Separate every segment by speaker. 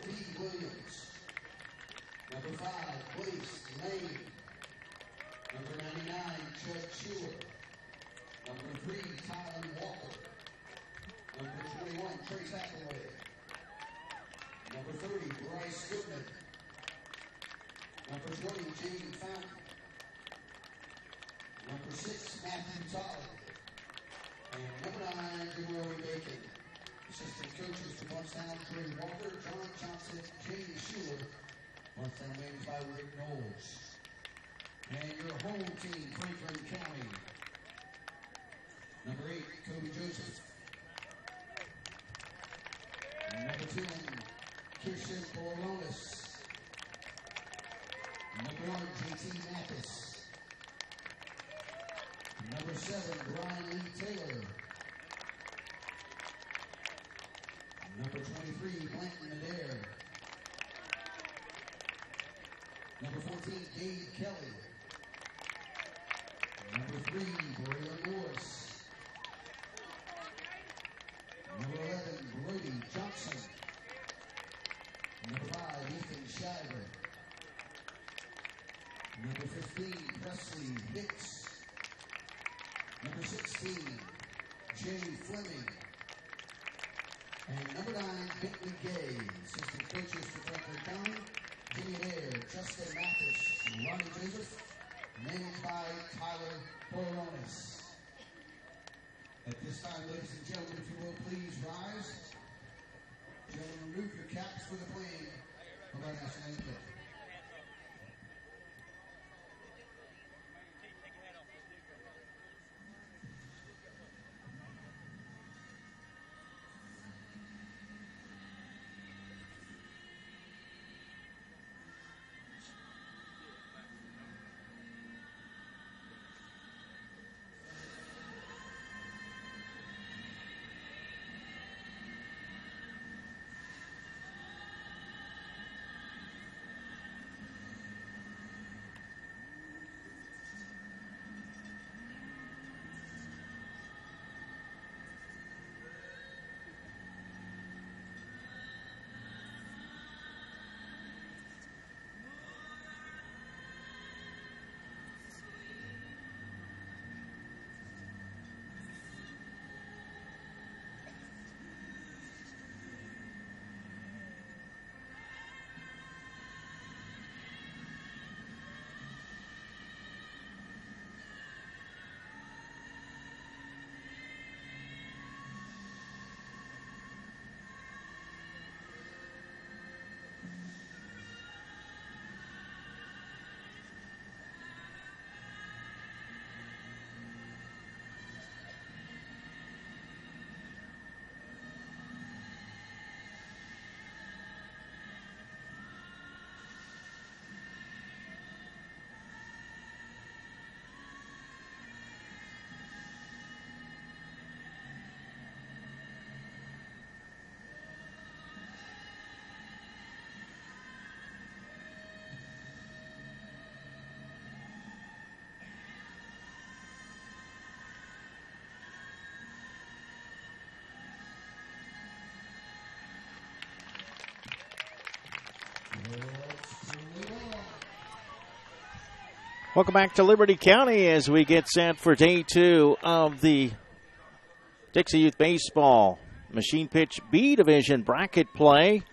Speaker 1: P. Williams. Number 5, Blaze Lane. Number 99, Judd Schuler. Number 3, Tylen Walker. Number 21, Trace Hathaway. Number 30, Bryce Goodman. Number 20, Jaden Fountain. Number 6, Matthew Tolley. And number 9, Rory Bacon. Assistant coaches for Blountstown, Trey Walker, John Johnson, Jamie Schuler. Blountstown managed by Rick Knowles. And your home team, Franklin County. Number 8, Kobe Joseph. Number 10, Kirsten Borlonis. Number 1, JT Mathis. Number 7, Brian Lee Taylor. Number 23, Blanton Adair. Number 14, Gabe Kelly. Number 3, Braylon Morris. Number 11, Brody Johnson. Number 5, Ethan Shiver. Number 15, Presley Hicks. Number 16, Jay Fleming. And number 9, Bentley Gay. Assistant coaches for Franklin County, Jimmy Adair, Justin Mathis, and Ronnie Joseph. Managed by Tyler Boronis. At this time, ladies and gentlemen, if you will, please rise. Gentlemen, remove your caps for the playing of our national anthem.
Speaker 2: Welcome back to Liberty County as we get set for day 2 of the Dixie Youth Baseball Machine Pitch B Division bracket play.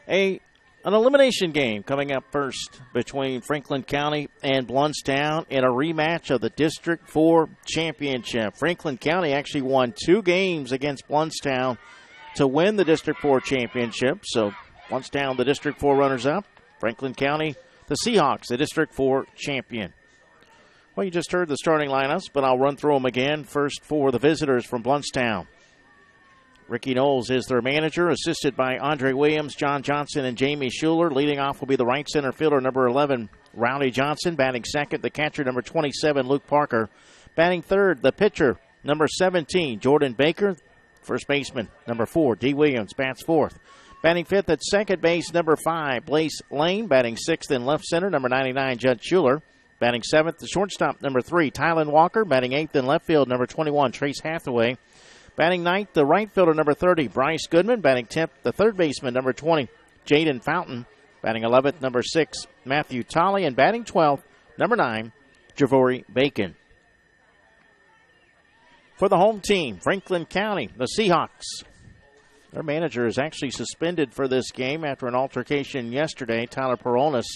Speaker 2: An elimination game coming up first between Franklin County and Blountstown in a rematch of the District 4 Championship. Franklin County actually won 2 games against Blountstown to win the District 4 Championship. So Blountstown, the District 4 runners-up. Franklin County, the Seahawks, the District 4 champion. Well, you just heard the starting lineups, but I'll run through them again. First for the visitors from Blountstown. Ricky Knowles is their manager, assisted by Andre Williams, John Johnson, and Jamie Schuler. Leading off will be the right center fielder, number 11, Rowdy Johnson. Batting second, the catcher, number 27, Luke Parker. Batting third, the pitcher, number 17, Jordan Baker. First baseman, number 4, D. Williams, bats fourth. Batting fifth at second base, number 5, Blaze Lane. Batting sixth in left center, number 99, Judd Schuler. Batting seventh, the shortstop, number 3, Tylen Walker. Batting eighth in left field, number 21, Trace Hathaway. Batting ninth, the right fielder, number 30, Bryce Goodman. Batting 10th, the third baseman, number 20, Jaden Fountain. Batting 11th, number 6, Matthew Tolley. And batting 12th, number 9, Javori Bacon. For the home team, Franklin County, the Seahawks. Their manager is actually suspended for this game after an altercation yesterday, Tyler Peronis.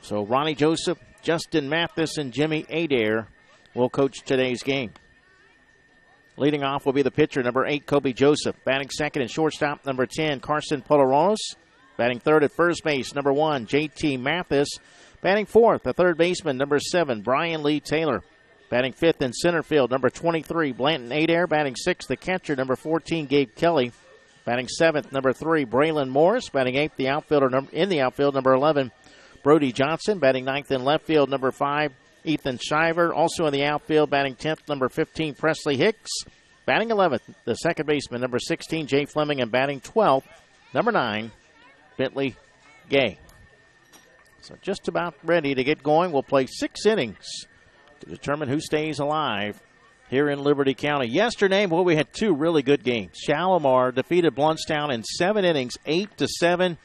Speaker 2: So Ronnie Joseph, Justin Mathis, and Jimmy Adair will coach today's game. Leading off will be the pitcher, number 8, Kobe Joseph. Batting second and shortstop, number 10, Carson Polaronos. Batting third at first base, number 1, J.T. Mathis. Batting fourth, the third baseman, number 7, Brian Lee Taylor. Batting fifth in center field, number 23, Blanton Adair. Batting sixth, the catcher, number 14, Gabe Kelly. Batting seventh, number 3, Braylon Morris. Batting eighth, the outfielder in the outfield, number 11, Brody Johnson. Batting ninth in left field, number 5, Ethan Shiver. Also in the outfield, batting 10th, number 15, Presley Hicks. Batting 11th, the second baseman, number 16, Jay Fleming. And batting 12th, number 9, Bentley Gay. So just about ready to get going. We'll play 6 innings to determine who stays alive here in Liberty County. Yesterday, we had 2 really good games. Shalimar defeated Blountstown in 7 innings, 8-7.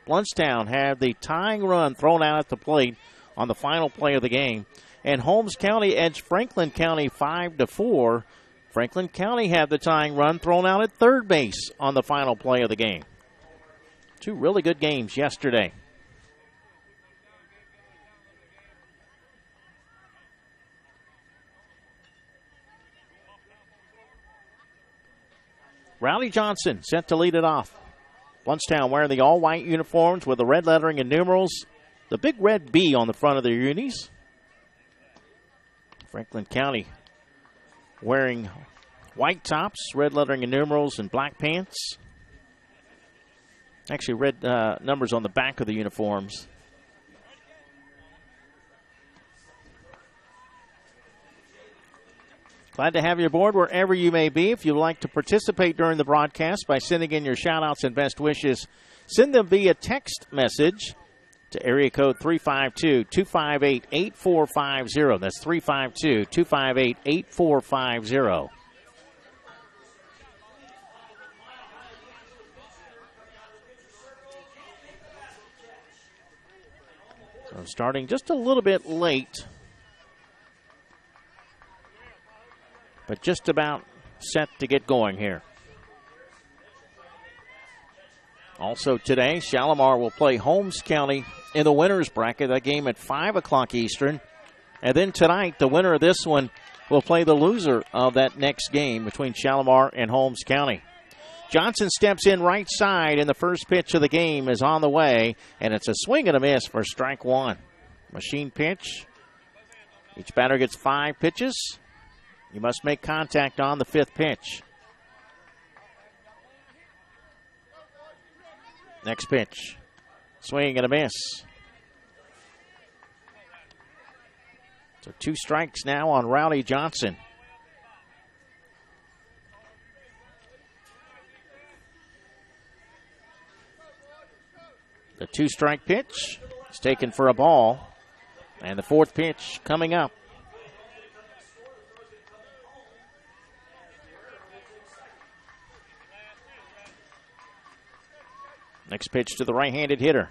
Speaker 2: Blountstown had the tying run thrown out at the plate on the final play of the game. And Holmes County edged Franklin County 5-4. Franklin County had the tying run thrown out at third base on the final play of the game. 2 really good games yesterday. Rowdy Johnson set to lead it off. Blountstown wearing the all-white uniforms with the red lettering and numerals. The big red B on the front of their unis. Franklin County wearing white tops, red lettering and numerals, and black pants. Actually, red numbers on the back of the uniforms. Glad to have you aboard wherever you may be. If you'd like to participate during the broadcast by sending in your shout-outs and best wishes, send them via text message to area code 352-258-8450. That's 352-258-8450. So starting just a little bit late, but just about set to get going here. Also today, Shalimar will play Holmes County in the winner's bracket. That game at 5 o'clock Eastern. And then tonight, the winner of this one will play the loser of that next game between Shalimar and Holmes County. Johnson steps in right side, and the first pitch of the game is on the way, and it's a swing and a miss for strike 1. Machine pitch. Each batter gets 5 pitches. You must make contact on the 5th pitch. Next pitch. Swing and a miss. So 2 strikes now on Rowdy Johnson. The 2-strike pitch is taken for a ball. And the 4th pitch coming up. Next pitch to the right-handed hitter.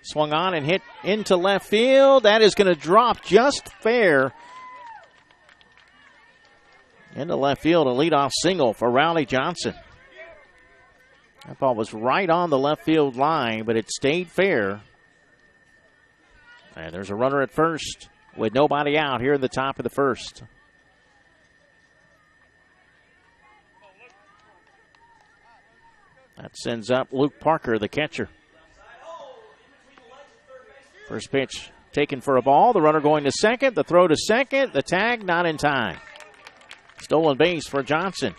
Speaker 2: Swung on and hit into left field. That is going to drop just fair. Into left field, a leadoff single for Rowdy Johnson. That ball was right on the left field line, but it stayed fair. And there's a runner at first with nobody out here in the top of the first. That sends up Luke Parker, the catcher. First pitch taken for a ball. The runner going to second. The throw to second. The tag not in time. Stolen base for Johnson.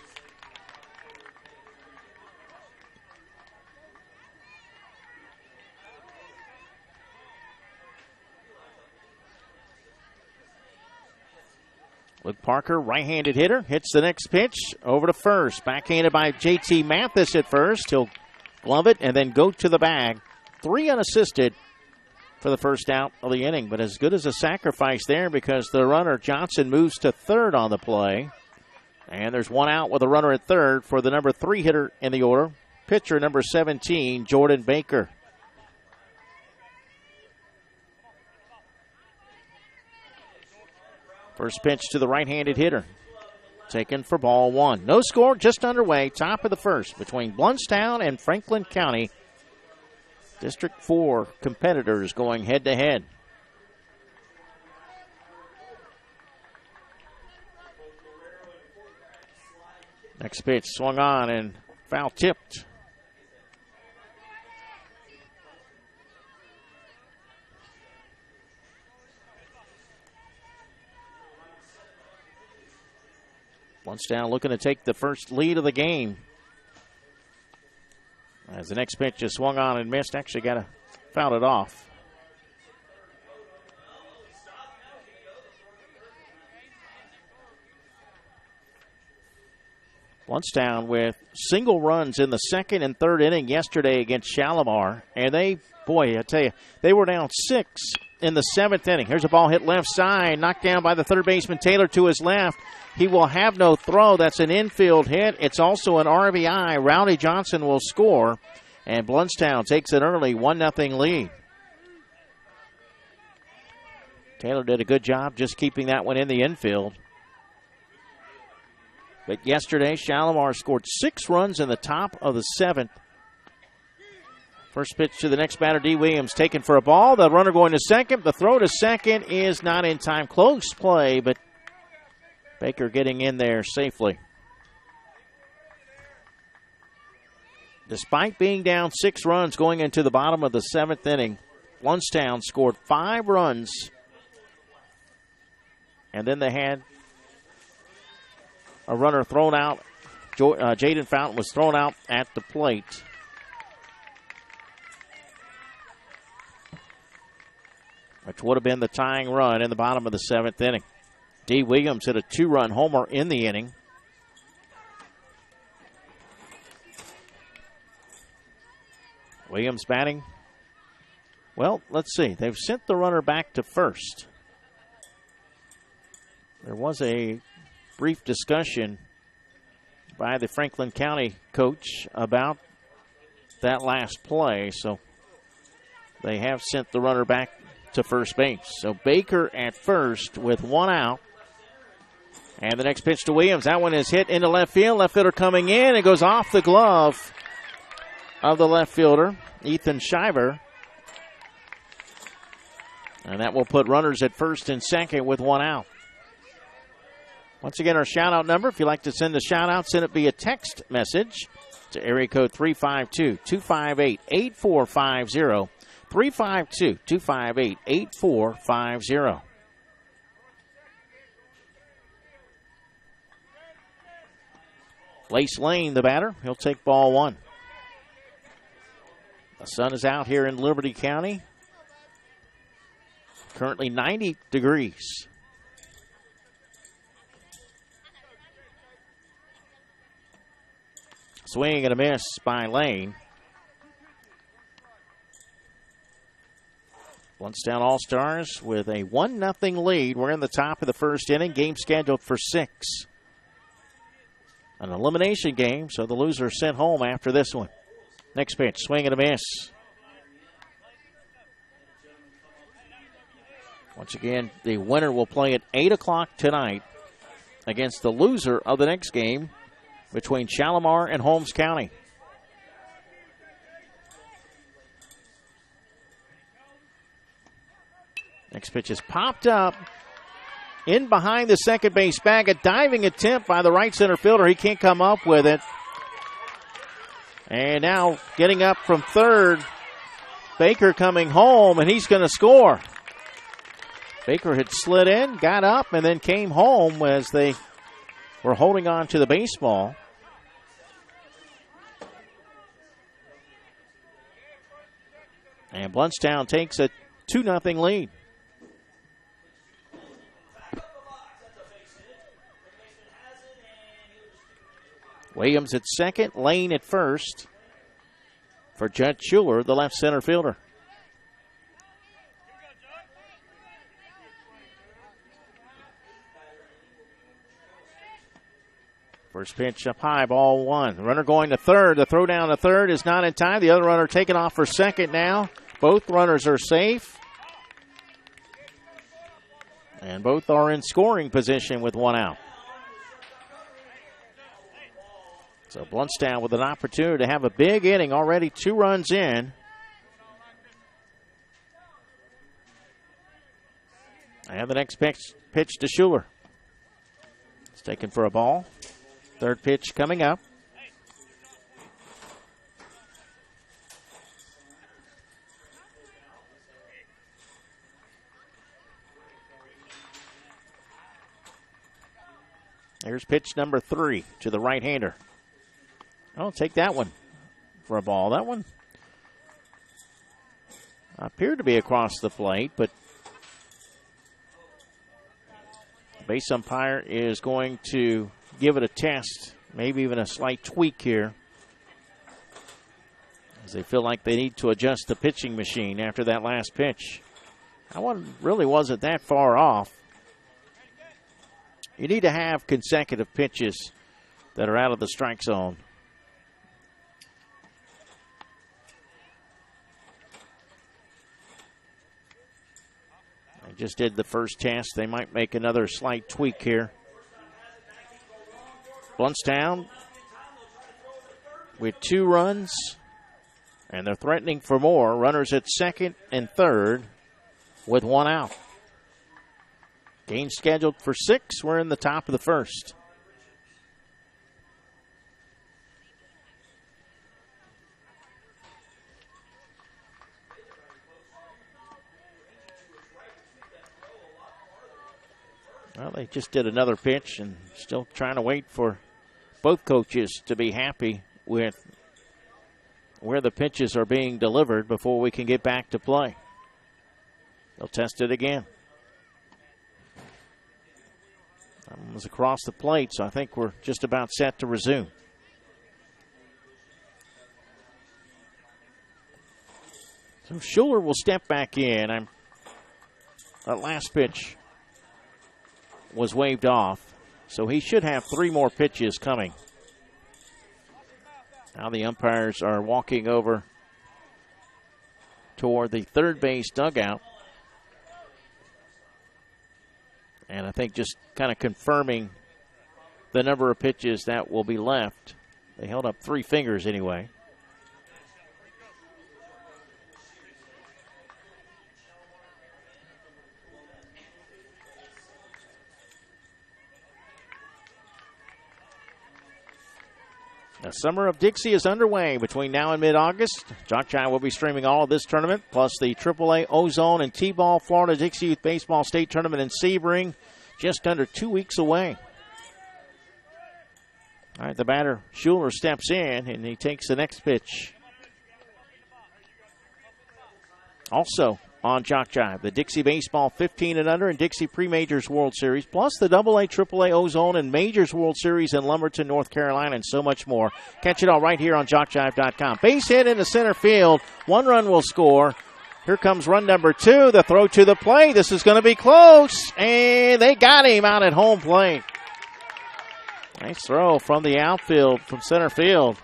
Speaker 2: Luke Parker, right-handed hitter, hits the next pitch over to first. Backhanded by J.T. Mathis at first. He'll glove it and then go to the bag. 3 unassisted for the first out of the inning, but as good as a sacrifice there because the runner, Johnson, moves to third on the play. And there's 1 out with a runner at third for the number 3 hitter in the order, pitcher, number 17, Jordan Baker. First pitch to the right-handed hitter. Taken for ball one. No score, just underway. Top of the first between Blountstown and Franklin County. District 4 competitors going head-to-head. Next pitch swung on and foul tipped. Blountstown looking to take the first lead of the game. As the next pitch is swung on and missed, actually got to foul it off. Blountstown with single runs in the second and third inning yesterday against Shalimar. And I tell you, they were down 6 in the seventh inning. Here's a ball hit left side, knocked down by the third baseman Taylor to his left. He will have no throw. That's an infield hit. It's also an RBI. Rowdy Johnson will score, and Blountstown takes an early 1-0 lead. Taylor did a good job just keeping that one in the infield. But yesterday, Shalimar scored 6 runs in the top of the seventh. First pitch to the next batter, D. Williams, taken for a ball. The runner going to second. The throw to second is not in time. Close play, but Baker getting in there safely. Despite being down 6 runs going into the bottom of the seventh inning, Blountstown scored 5 runs. And then they had a runner thrown out. Jaden Fountain was thrown out at the plate. Which would have been the tying run in the bottom of the seventh inning. D. Williams hit a 2-run homer in the inning. Williams batting. Well, let's see. They've sent the runner back to first. There was a brief discussion by the Franklin County coach about that last play, so they have sent the runner back to first base. So Baker at first with 1 out. And the next pitch to Williams. That one is hit into left field. Left fielder coming in. It goes off the glove of the left fielder, Ethan Shiver. And that will put runners at first and second with 1 out. Once again, our shout-out number, if you'd like to send a shout-out, send it via text message to area code 352-258-8450. 352-258-8450. Lace Lane, the batter. He'll take ball one. The sun is out here in Liberty County. Currently 90 degrees. Swing and a miss by Lane. Blountstown All-Stars with a 1-0 lead. We're in the top of the first inning. Game scheduled for 6. An elimination game, so the loser sent home after this one. Next pitch, swing and a miss. Once again, the winner will play at 8 o'clock tonight against the loser of the next game between Shalimar and Holmes County. Next pitch is popped up in behind the second base bag. A diving attempt by the right center fielder. He can't come up with it. And now getting up from third, Baker coming home, and he's going to score. Baker had slid in, got up, and then came home as they were holding on to the baseball. And Blountstown takes a 2-0 lead. Williams at second, Lane at first for Judd Schuler, the left center fielder. First pitch up high, ball one. Runner going to third. The throw down to third is not in time. The other runner taking off for second now. Both runners are safe. And both are in scoring position with one out. So Blountstown with an opportunity to have a big inning, already 2 runs in. And the next pitch to Schuler. It's taken for a ball. Third pitch coming up. Here's pitch number 3 to the right-hander. I'll take that one for a ball. That one appeared to be across the plate, but the base umpire is going to give it a test, maybe even a slight tweak here, as they feel like they need to adjust the pitching machine after that last pitch. That one really wasn't that far off. You need to have consecutive pitches that are out of the strike zone. They just did the first test. They might make another slight tweak here. Blountstown with 2 runs, and they're threatening for more. Runners at second and third with 1 out. Game scheduled for 6. We're in the top of the first. Well, they just did another pitch and still trying to wait for both coaches to be happy with where the pitches are being delivered before we can get back to play. They'll test it again. That one was across the plate, so I think we're just about set to resume. So Schuler will step back in. That last pitch was waved off, so he should have 3 more pitches coming. Now the umpires are walking over toward the third base dugout, and I think just kind of confirming the number of pitches that will be left. They held up 3 fingers anyway. The Summer of Dixie is underway between now and mid-August. Jockjai will be streaming all of this tournament, plus the AAA Ozone and T-Ball Florida Dixie Youth Baseball State Tournament in Sebring, just under 2 weeks away. All right, the batter, Schuler, steps in, and he takes the next pitch. Also on Jock Jive, the Dixie Baseball 15 and under and Dixie Pre-Majors World Series, plus the AA, AAA Ozone and Majors World Series in Lumberton, North Carolina, and so much more. Catch it all right here on JockJive.com. Base hit into center field. 1 run will score. Here comes run number 2. The throw to the plate. This is going to be close, and they got him out at home plate. Nice throw from the outfield, from center field.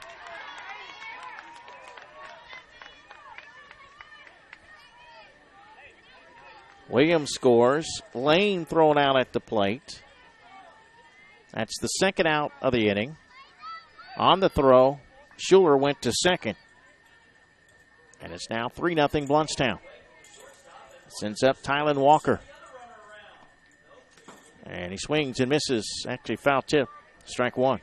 Speaker 2: Williams scores. Lane thrown out at the plate. That's the second out of the inning. On the throw, Schuler went to second. And it's now 3-0 Blountstown. Sends up Tylen Walker. And he swings and misses. Actually, foul tip. Strike 1.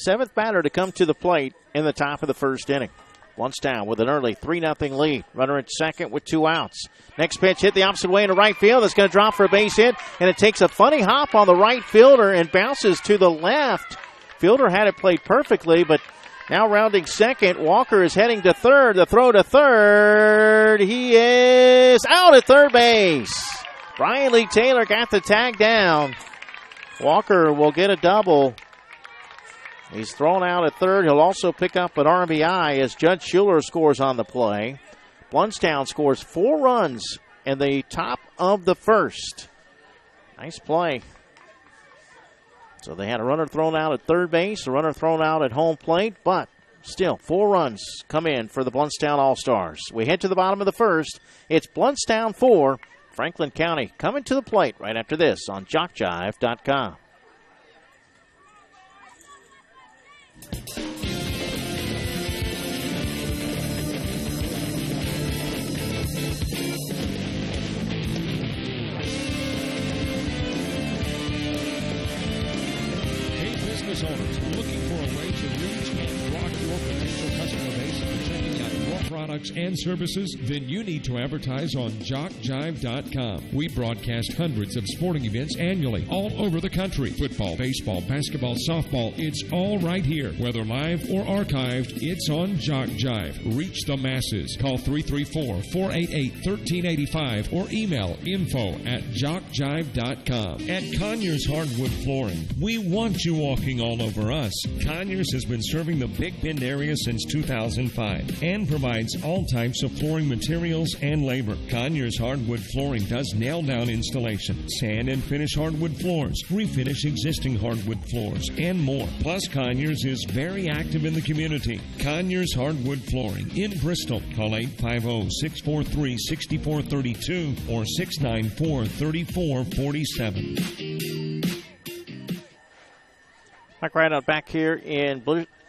Speaker 2: 7th batter to come to the plate in the top of the first inning. Blountstown with an early 3-0 lead. Runner at second with 2 outs. Next pitch hit the opposite way into right field. It's going to drop for a base hit, and it takes a funny hop on the right fielder and bounces to the left. Fielder had it played perfectly, but now rounding second. Walker is heading to third. The throw to third. He is out at third base. Brian Lee Taylor got the tag down. Walker will get a double. He's thrown out at third. He'll also pick up an RBI as Judd Schuler scores on the play. Blountstown scores 4 runs in the top of the first. Nice play. So they had a runner thrown out at third base, a runner thrown out at home plate, but still 4 runs come in for the Blountstown All-Stars. We head to the bottom of the first. It's Blountstown 4, Franklin County coming to the plate right after this on JockJive.com.
Speaker 3: Business owners looking for a way to reach and rock your potential customer base and checking out your products and services, then you need to advertise on JockJive.com. We broadcast hundreds of sporting events annually all over the country. Football, baseball, basketball, softball, it's all right here. Whether live or archived, it's on JockJive. Reach the masses. Call 334-488-1385 or email info@JockJive.com. At Conyers Hardwood Flooring, we want you walking all over us. Conyers has been serving the Big Bend area since 2005 and provides all types of flooring materials and labor. Conyers Hardwood Flooring does nail-down installation, sand and finish hardwood floors, refinish existing hardwood floors, and more. Plus, Conyers is very active in the community. Conyers Hardwood Flooring in Bristol. Call 850-643-6432 or 694-3447.
Speaker 2: Back right out back here in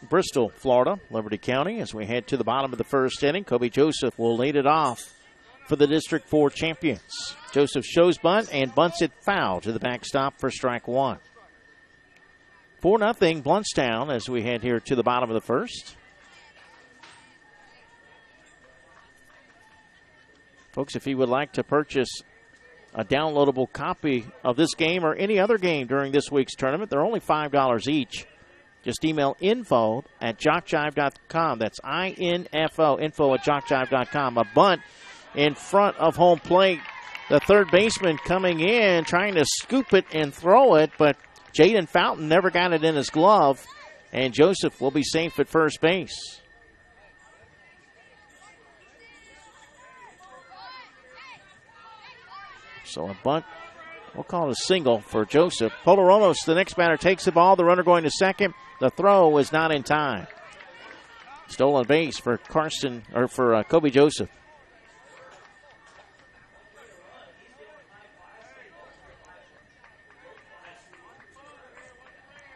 Speaker 2: Bristol, Florida, Liberty County, as we head to the bottom of the first inning. Kobe Joseph will lead it off for the District 4 champions. Joseph shows bunt and bunts it foul to the backstop for strike one. 4-0 Blountstown as we head here to the bottom of the first. Folks, if you would like to purchase a downloadable copy of this game or any other game during this week's tournament, they're only $5 each. Just email info@jockjive.com. That's info @jockjive.com. A bunt in front of home plate. The third baseman coming in, trying to scoop it and throw it, but Jaden Fountain never got it in his glove, and Joseph will be safe at first base. So a bunt, we'll call it a single for Joseph. Polaronos, the next batter, takes the ball. The runner going to second. The throw is not in time. Stolen base for Kobe Joseph.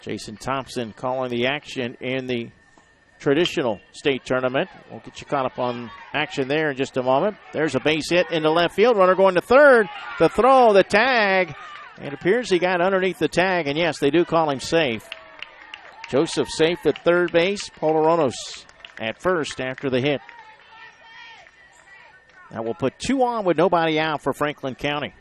Speaker 2: Jason Thompson calling the action in the traditional state tournament. We'll get you caught up on action there in just a moment. There's a base hit into left field. Runner going to third. The throw, the tag. It appears he got underneath the tag, and yes, they do call him safe. Joseph safe at third base. Polaronos at first after the hit. That will put 2 on with nobody out for Franklin County.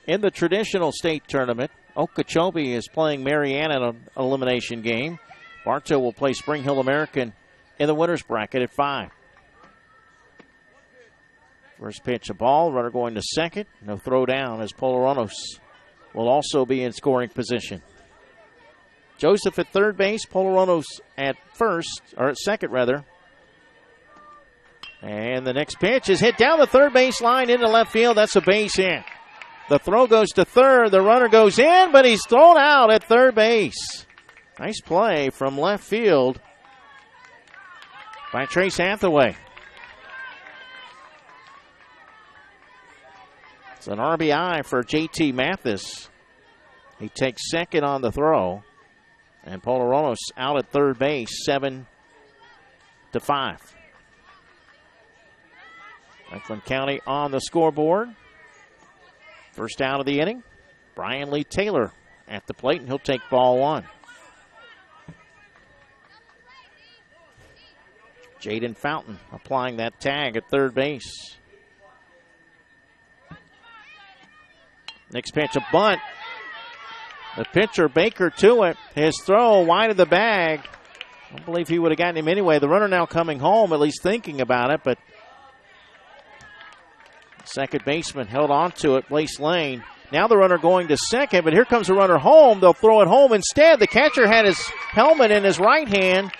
Speaker 2: In the traditional state tournament, Okeechobee is playing Marianna in an elimination game. Bartow will play Spring Hill American in the winner's bracket at 5. First pitch, a ball. Runner going to second. No throw down as Polaronos will also be in scoring position. Joseph at third base. Polaronos at second rather. And the next pitch is hit down the third base line into left field. That's a base hit. The throw goes to third. The runner goes in, but he's thrown out at third base. Nice play from left field by Trace Hathaway. It's an RBI for J.T. Mathis. He takes second on the throw. And Polaronos out at third base, 7-5. Franklin County on the scoreboard. First out of the inning, Brian Lee Taylor at the plate, and he'll take ball one. Jaden Fountain applying that tag at third base. Next pitch, a bunt. The pitcher, Baker, to it. His throw wide of the bag. I don't believe he would have gotten him anyway. The runner now coming home, at least thinking about it, but second baseman held on to it, Blaze Lane. Now the runner going to second, but here comes the runner home. They'll throw it home instead. The catcher had his helmet in his right hand,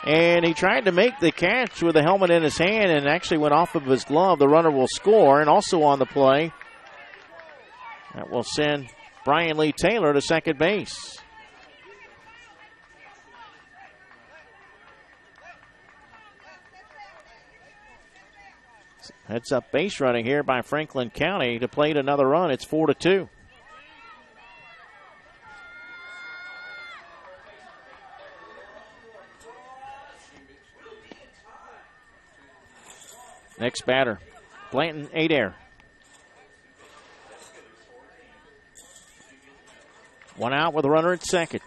Speaker 2: and he tried to make the catch with the helmet in his hand and actually went off of his glove. The runner will score, and also on the play, that will send Brian Lee Taylor to second base. Heads up base running here by Franklin County to plate another run. It's 4-2. Next batter, Blanton Adair. One out with a runner at second.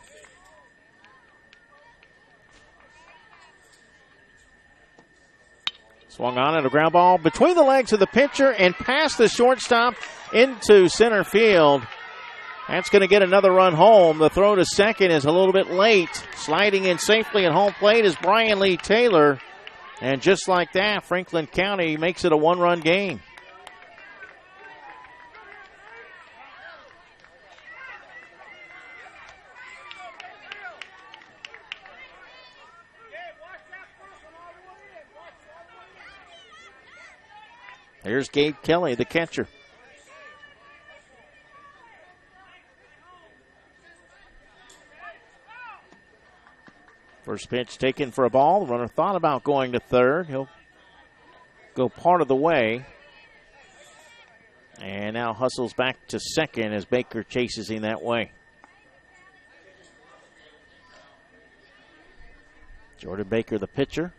Speaker 2: Swung on at a ground ball between the legs of the pitcher and past the shortstop into center field. That's going to get another run home. The throw to second is a little bit late. Sliding in safely at home plate is Brian Lee Taylor. And just like that, Franklin County makes it a one-run game. Here's Gabe Kelly, the catcher. First pitch taken for a ball. The runner thought about going to third. He'll go part of the way. And now hustles back to second as Baker chases him that way. Jordan Baker, the pitcher.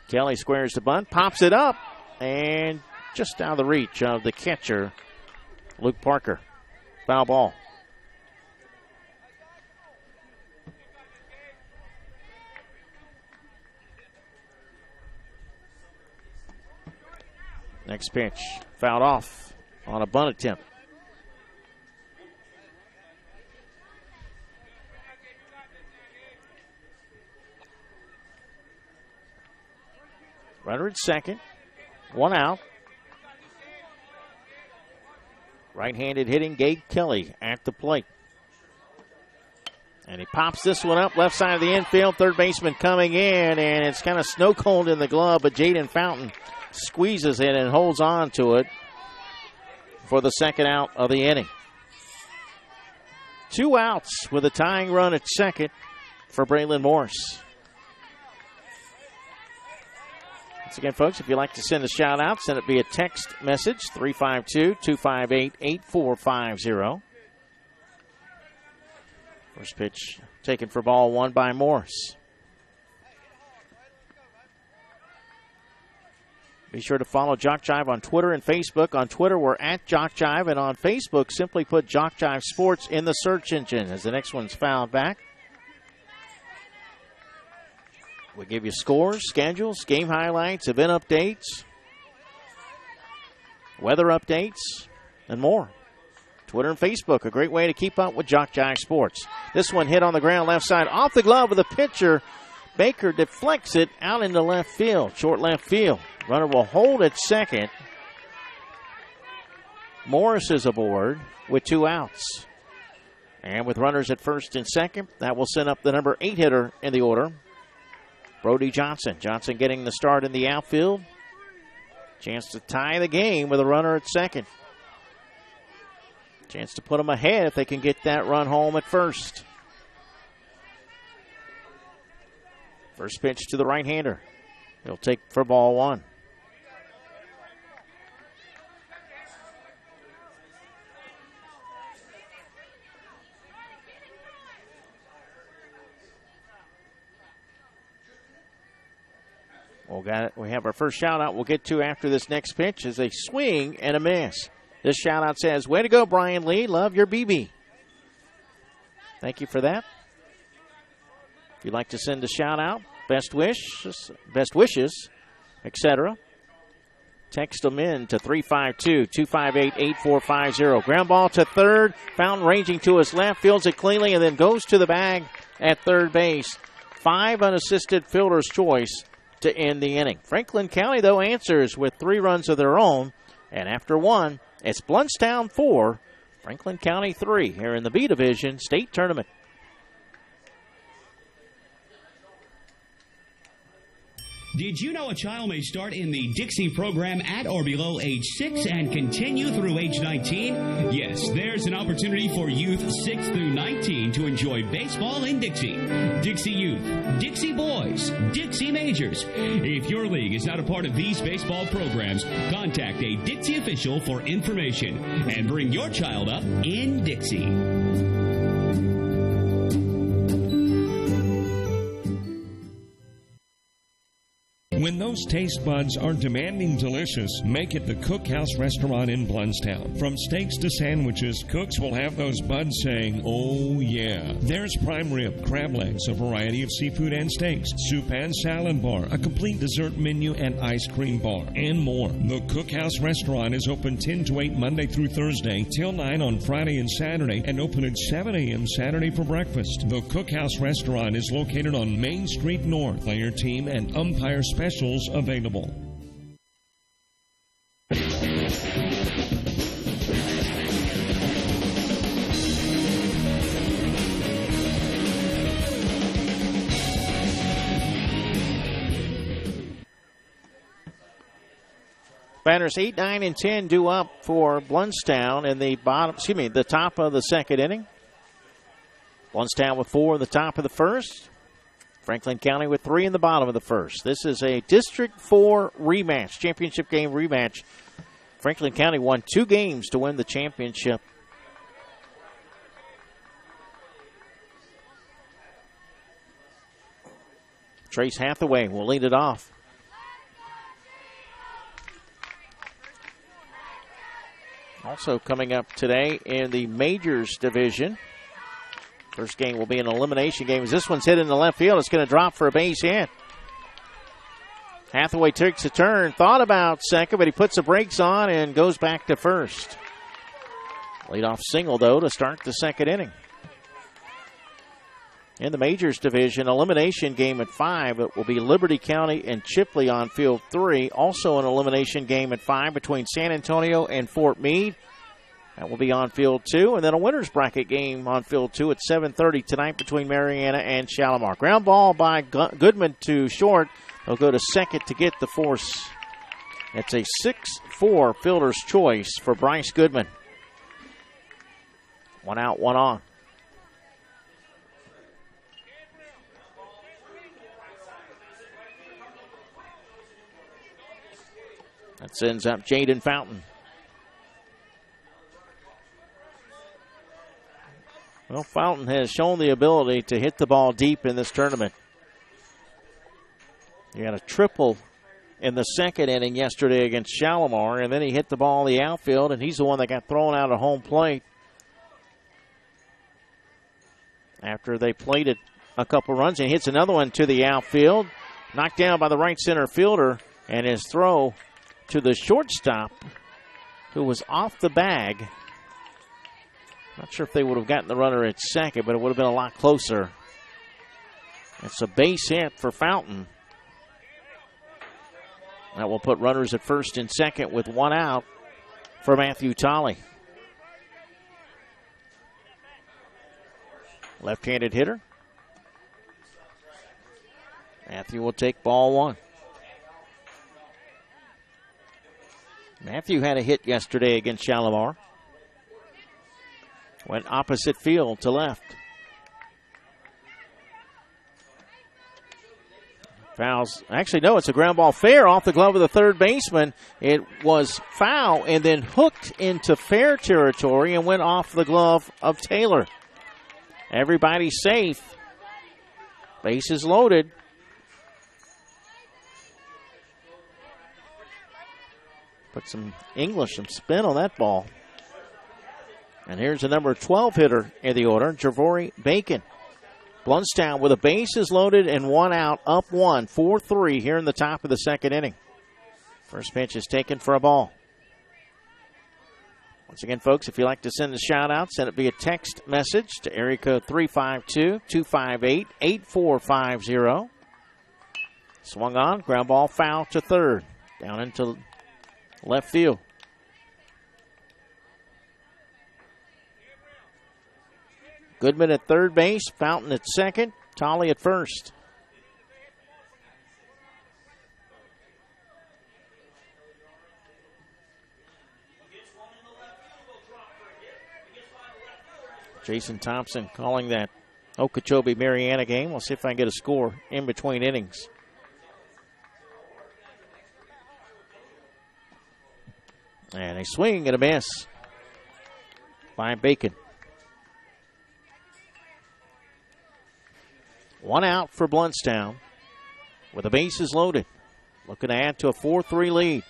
Speaker 2: Kelly squares the bunt, pops it up, and just out of the reach of the catcher, Luke Parker. Foul ball. Next pitch, fouled off on a bunt attempt. Runner at second, one out. Right-handed hitting Gabe Kelly at the plate. And he pops this one up left side of the infield. Third baseman coming in, and it's kind of snow cold in the glove, but Jaden Fountain squeezes it and holds on to it for the second out of the inning. 2 outs with a tying run at second for Braylon Morse. Once again, folks, if you'd like to send a shout-out, send it via text message, 352-258-8450. First pitch taken for ball one by Morse. Be sure to follow Jock Jive on Twitter and Facebook. On Twitter, we're at Jock Jive, and on Facebook, simply put Jock Jive Sports in the search engine as the next one's fouled back. We give you scores, schedules, game highlights, event updates, weather updates, and more. Twitter and Facebook, a great way to keep up with Jock Jive Sports. This one hit on the ground left side off the glove of the pitcher. Baker deflects it out into left field, short left field. Runner will hold at second. Morris is aboard with 2 outs. And with runners at first and second, that will send up the number 8 hitter in the order, Brody Johnson. Johnson getting the start in the outfield. Chance to tie the game with a runner at second. Chance to put them ahead if they can get that run home at first. First pitch to the right-hander. He'll take for ball one. We have our first shout-out we'll get to after this next pitch is a swing and a miss. This shout-out says, way to go, Brian Lee. Love your BB. Thank you for that. If you'd like to send a shout-out, best wishes, etc., text them in to 352-258-8450. Ground ball to third. Fountain ranging to his left, fields it cleanly, and then goes to the bag at third base. 5 unassisted fielder's choice to end the inning. Franklin County, though, answers with 3 runs of their own. And after one, it's Blountstown 4, Franklin County 3 here in the B Division State Tournament.
Speaker 4: Did you know a child may start in the Dixie program at or below age 6 and continue through age 19? Yes, there's an opportunity for youth 6 through 19 to enjoy baseball in Dixie. Dixie Youth, Dixie Boys, Dixie Majors. If your league is not a part of these baseball programs, contact a Dixie official for information and bring your child up in Dixie.
Speaker 3: When those taste buds are demanding delicious, make it the Cookhouse Restaurant in Blountstown. From steaks to sandwiches, cooks will have those buds saying, oh yeah. There's prime rib, crab legs, a variety of seafood and steaks, soup and salad bar, a complete dessert menu and ice cream bar, and more. The Cookhouse Restaurant is open 10 to 8 Monday through Thursday, till 9 on Friday and Saturday, and open at 7 a.m. Saturday for breakfast. The Cookhouse Restaurant is located on Main Street North. Player team and umpire specials available.
Speaker 2: Batters 8, 9, and 10 due up for Blountstown in the top of the second inning. Blountstown with 4 in the top of the first. Franklin County with 3 in the bottom of the first. This is a District 4 rematch, championship game rematch. Franklin County won 2 games to win the championship. Trace Hathaway will lead it off. Also coming up today in the Majors division. First game will be an elimination game. As this one's hit in the left field, it's going to drop for a base hit. Hathaway takes a turn, thought about second, but he puts the brakes on and goes back to first. Leadoff single, though, to start the second inning. In the Majors division, elimination game at 5. It will be Liberty County and Chipley on field 3. Also an elimination game at 5 between San Antonio and Fort Meade. That will be on field 2. And then a winner's bracket game on field 2 at 7:30 tonight between Mariana and Shalimar. Ground ball by Goodman to short. They'll go to second to get the force. It's a 6-4 fielder's choice for Bryce Goodman. 1 out, 1 on. That sends up Jaden Fountain. Well, Fountain has shown the ability to hit the ball deep in this tournament. He had a triple in the second inning yesterday against Shalimar, and then he hit the ball in the outfield, and he's the one that got thrown out at home plate after they played it a couple runs. And he hits another one to the outfield, knocked down by the right center fielder, and his throw to the shortstop, who was off the bag. Not sure if they would have gotten the runner at second, but it would have been a lot closer. It's a base hit for Fountain. That will put runners at first and second with 1 out for Matthew Tolley. Left-handed hitter. Matthew will take ball 1. Matthew had a hit yesterday against Shalimar. Went opposite field to left. Fouls. Actually, no, it's a ground ball fair off the glove of the third baseman. It was foul and then hooked into fair territory and went off the glove of Taylor. Everybody's safe. Bases loaded. Put some English, some spin on that ball. And here's the number 12 hitter in the order, Javori Bacon. Blountstown with the bases loaded and 1 out, up 1, 4-3 here in the top of the second inning. First pitch is taken for a ball. Once again, folks, if you'd like to send a shout-out, send it via text message to area code 352-258-8450. Swung on, ground ball foul to third, down into left field. Goodman at third base, Fountain at second, Tolley at first. Jason Thompson calling that Okeechobee-Mariana game. We'll see if I can get a score in between innings. And a swing and a miss by Bacon. 1 out for Blountstown with the bases loaded. Looking to add to a 4-3 lead.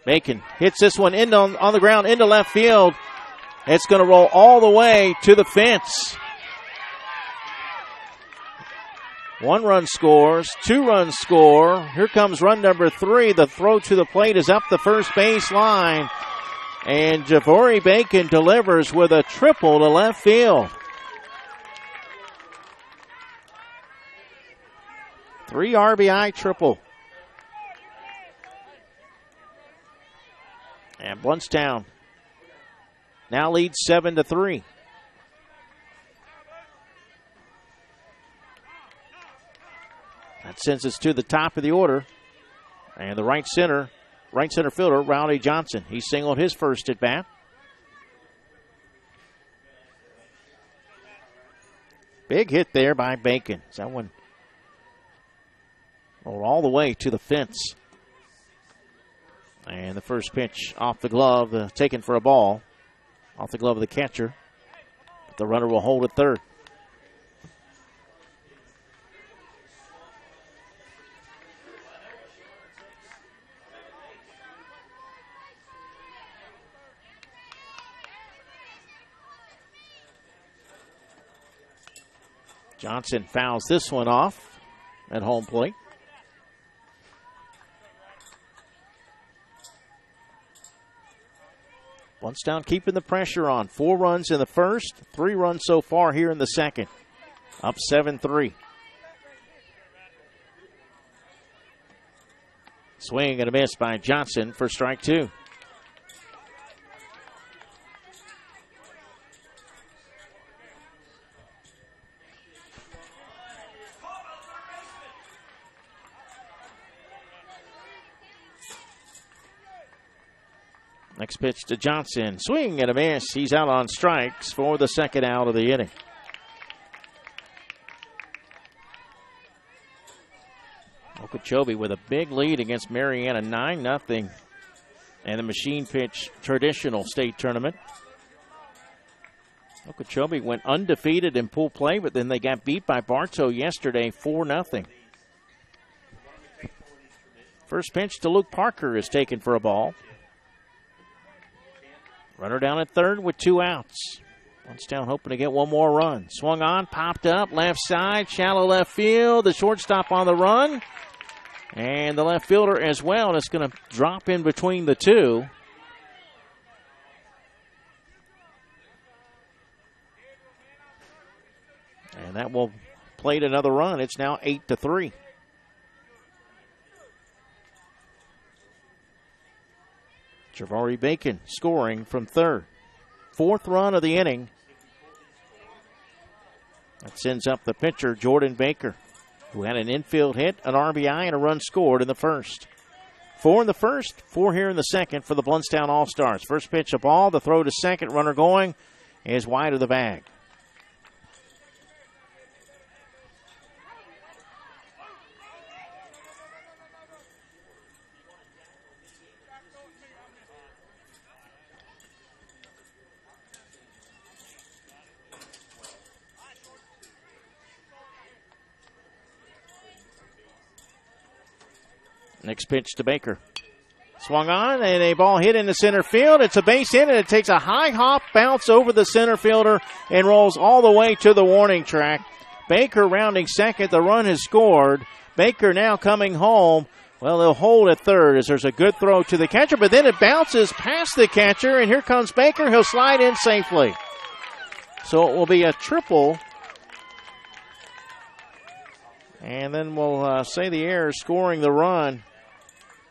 Speaker 2: Bacon hits this one on the ground into left field. It's going to roll all the way to the fence. 1 run scores, 2 runs score. Here comes run number 3. The throw to the plate is up the first base line. And Javori Bacon delivers with a triple to left field. 3 RBI triple. And Blountstown now leads 7-3. That sends us to the top of the order. And the right center fielder, Rowdy Johnson. He singled his first at bat. Big hit there by Bacon. That one rolled all the way to the fence. And the first pitch off the glove, taken for a ball. Off the glove of the catcher. But the runner will hold at third. Johnson fouls this one off at home plate. Blountstown keeping the pressure on. 4 runs in the first, 3 runs so far here in the second. Up 7-3. Swing and a miss by Johnson for strike 2. Next pitch to Johnson. Swing and a miss. He's out on strikes for the second out of the inning. Okeechobee with a big lead against Mariana, 9-0. And the machine pitch traditional state tournament. Okeechobee went undefeated in pool play, but then they got beat by Bartow yesterday, 4-0. First pitch to Luke Parker is taken for a ball. Runner down at third with 2 outs. Blountstown hoping to get 1 more run. Swung on, popped up, left side, shallow left field. The shortstop on the run. And the left fielder as well. And it's going to drop in between the two. And that will plate another run. It's now 8-3. Javori Bacon scoring from third. 4th run of the inning. That sends up the pitcher, Jordan Baker, who had an infield hit, an RBI, and a run scored in the first. 4 in the first, 4 here in the second for the Blountstown All-Stars. First pitch, a ball. The throw to second, runner going, is wide of the bag. Next pitch to Baker. Swung on, and a ball hit into center field. It's a base hit, and it takes a high hop bounce over the center fielder and rolls all the way to the warning track. Baker rounding second. The run has scored. Baker now coming home. Well, they'll hold at third as there's a good throw to the catcher, but then it bounces past the catcher, and here comes Baker. He'll slide in safely. So it will be a triple. And then we'll say the error scoring the run.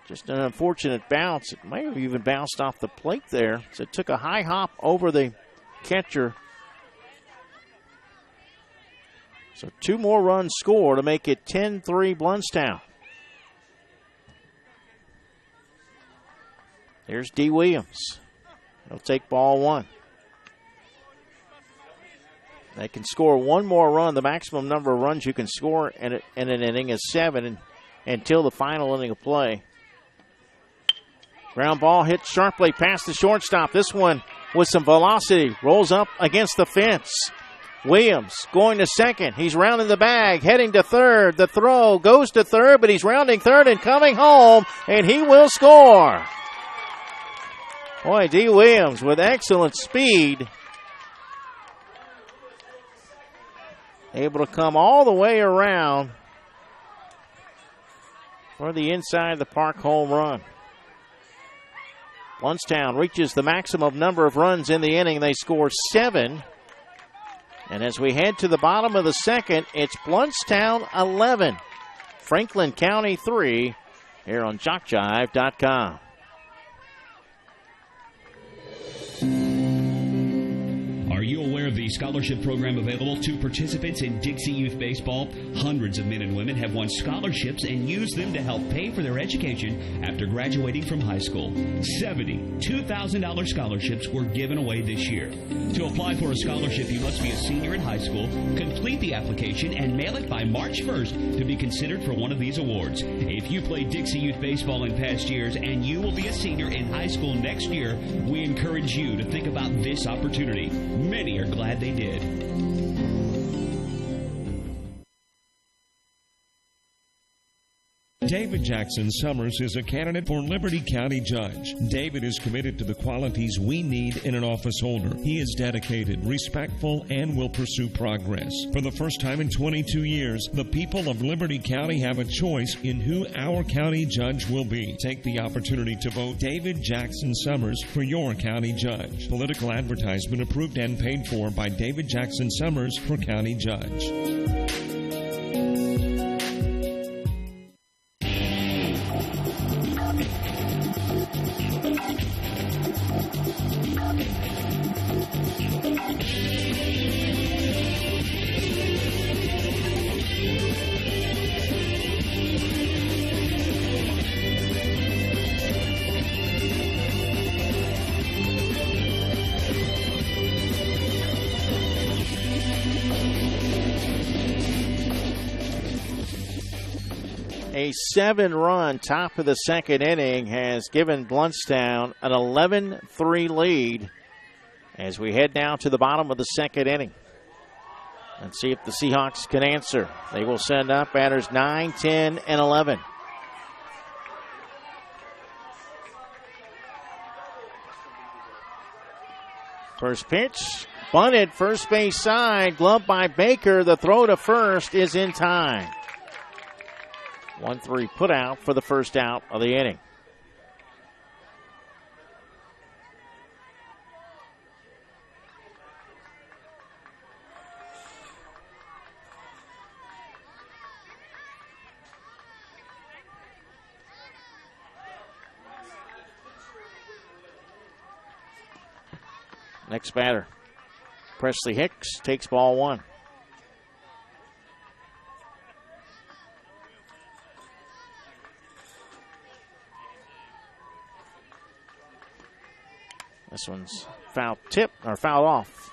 Speaker 2: Just an unfortunate bounce. It might have even bounced off the plate there. So it took a high hop over the catcher. So 2 more runs scored to make it 10-3 Blountstown. Here's D. Williams. He'll take ball one. They can score one more run. The maximum number of runs you can score in an inning is 7 until the final inning of play. Ground ball hit sharply past the shortstop. This one with some velocity. Rolls up against the fence. Williams going to second. He's rounding the bag, heading to third. The throw goes to third, but he's rounding third and coming home, and he will score. Boy, D. Williams with excellent speed. Able to come all the way around for the inside of the park home run. Blountstown reaches the maximum number of runs in the inning. They score 7. And as we head to the bottom of the second, it's Blountstown 11, Franklin County 3, here on JockJive.com.
Speaker 4: Are you aware of the scholarship program available to participants in Dixie Youth Baseball? Hundreds of men and women have won scholarships and used them to help pay for their education after graduating from high school. 70 $2,000 scholarships were given away this year. To apply for a scholarship, you must be a senior in high school, complete the application, and mail it by March 1st to be considered for one of these awards. If you played Dixie Youth Baseball in past years and you will be a senior in high school next year, we encourage you to think about this opportunity. Many are glad they did.
Speaker 3: David Jackson Summers is a candidate for Liberty County Judge. David is committed to the qualities we need in an office holder. He is dedicated, respectful, and will pursue progress. For the first time in 22 years, the people of Liberty County have a choice in who our county judge will be. Take the opportunity to vote David Jackson Summers for your county judge. Political advertisement approved and paid for by David Jackson Summers for county judge.
Speaker 2: A 7-run top of the second inning has given Blountstown an 11-3 lead as we head now to the bottom of the second inning. Let's see if the Seahawks can answer. They will send up batters 9, 10, and 11. First pitch, bunted first base side, gloved by Baker. The throw to first is in time. 1-3 put out for the first out of the inning. Next batter, Presley Hicks takes ball one. This one's foul tip or fouled off.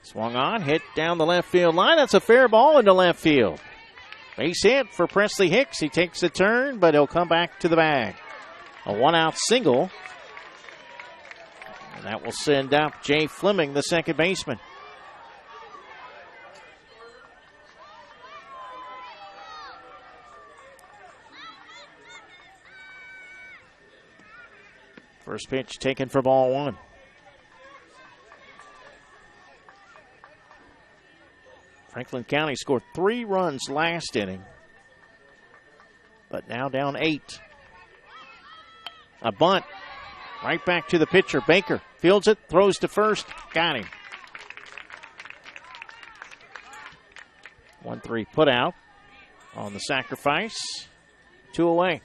Speaker 2: Swung on, hit down the left field line. That's a fair ball into left field. Base hit for Presley Hicks. He takes a turn, but he'll come back to the bag. A one-out single. And that will send up Jay Fleming, the second baseman. First pitch taken for ball one. Franklin County scored 3 runs last inning, but now down 8. A bunt. Right back to the pitcher. Baker fields it, throws to first. Got him. 1-3 put out on the sacrifice. 2 away.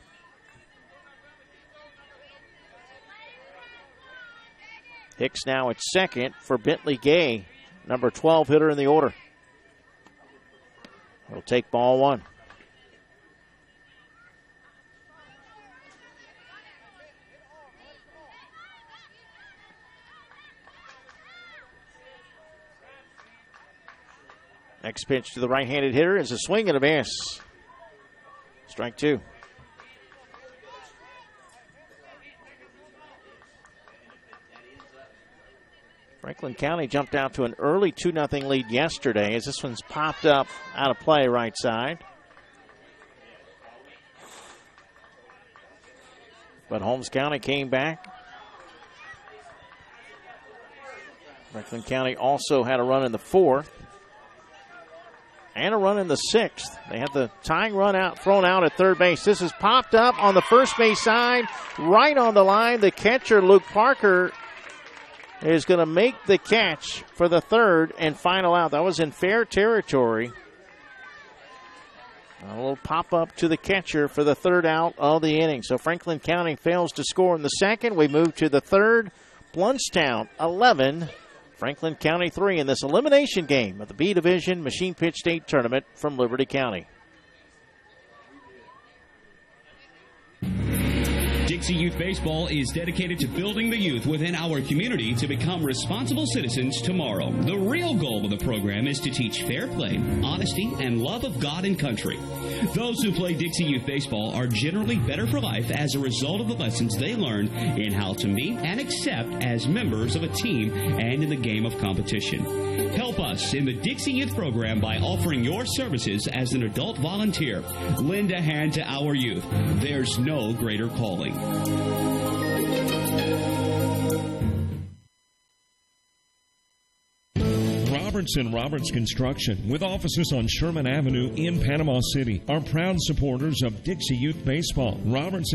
Speaker 2: Hicks now at second for Bentley Gay, number 12 hitter in the order. He'll take ball one. Next pitch to the right-handed hitter is a swing and a miss. Strike two. Franklin County jumped out to an early 2-0 lead yesterday as this one's popped up out of play right side. But Holmes County came back. Franklin County also had a run in the fourth and a run in the sixth. They had the tying run out thrown out at third base. This is popped up on the first base side, right on the line. The catcher, Luke Parker, is going to make the catch for the third and final out. That was in fair territory. A little pop-up to the catcher for the third out of the inning. So Franklin County fails to score in the second. We move to the third. Blountstown 11, Franklin County 3 in this elimination game of the B Division Machine Pitch State Tournament from Liberty County.
Speaker 4: Dixie Youth Baseball is dedicated to building the youth within our community to become responsible citizens tomorrow. The real goal of the program is to teach fair play, honesty, and love of God and country. Those who play Dixie Youth Baseball are generally better for life as a result of the lessons they learn in how to meet and accept as members of a team and in the game of competition. Help us in the Dixie Youth program by offering your services as an adult volunteer. Lend a hand to our youth. There's no greater calling.
Speaker 3: Roberts Construction, with offices on Sherman Avenue in Panama City, are proud supporters of Dixie Youth Baseball. Roberts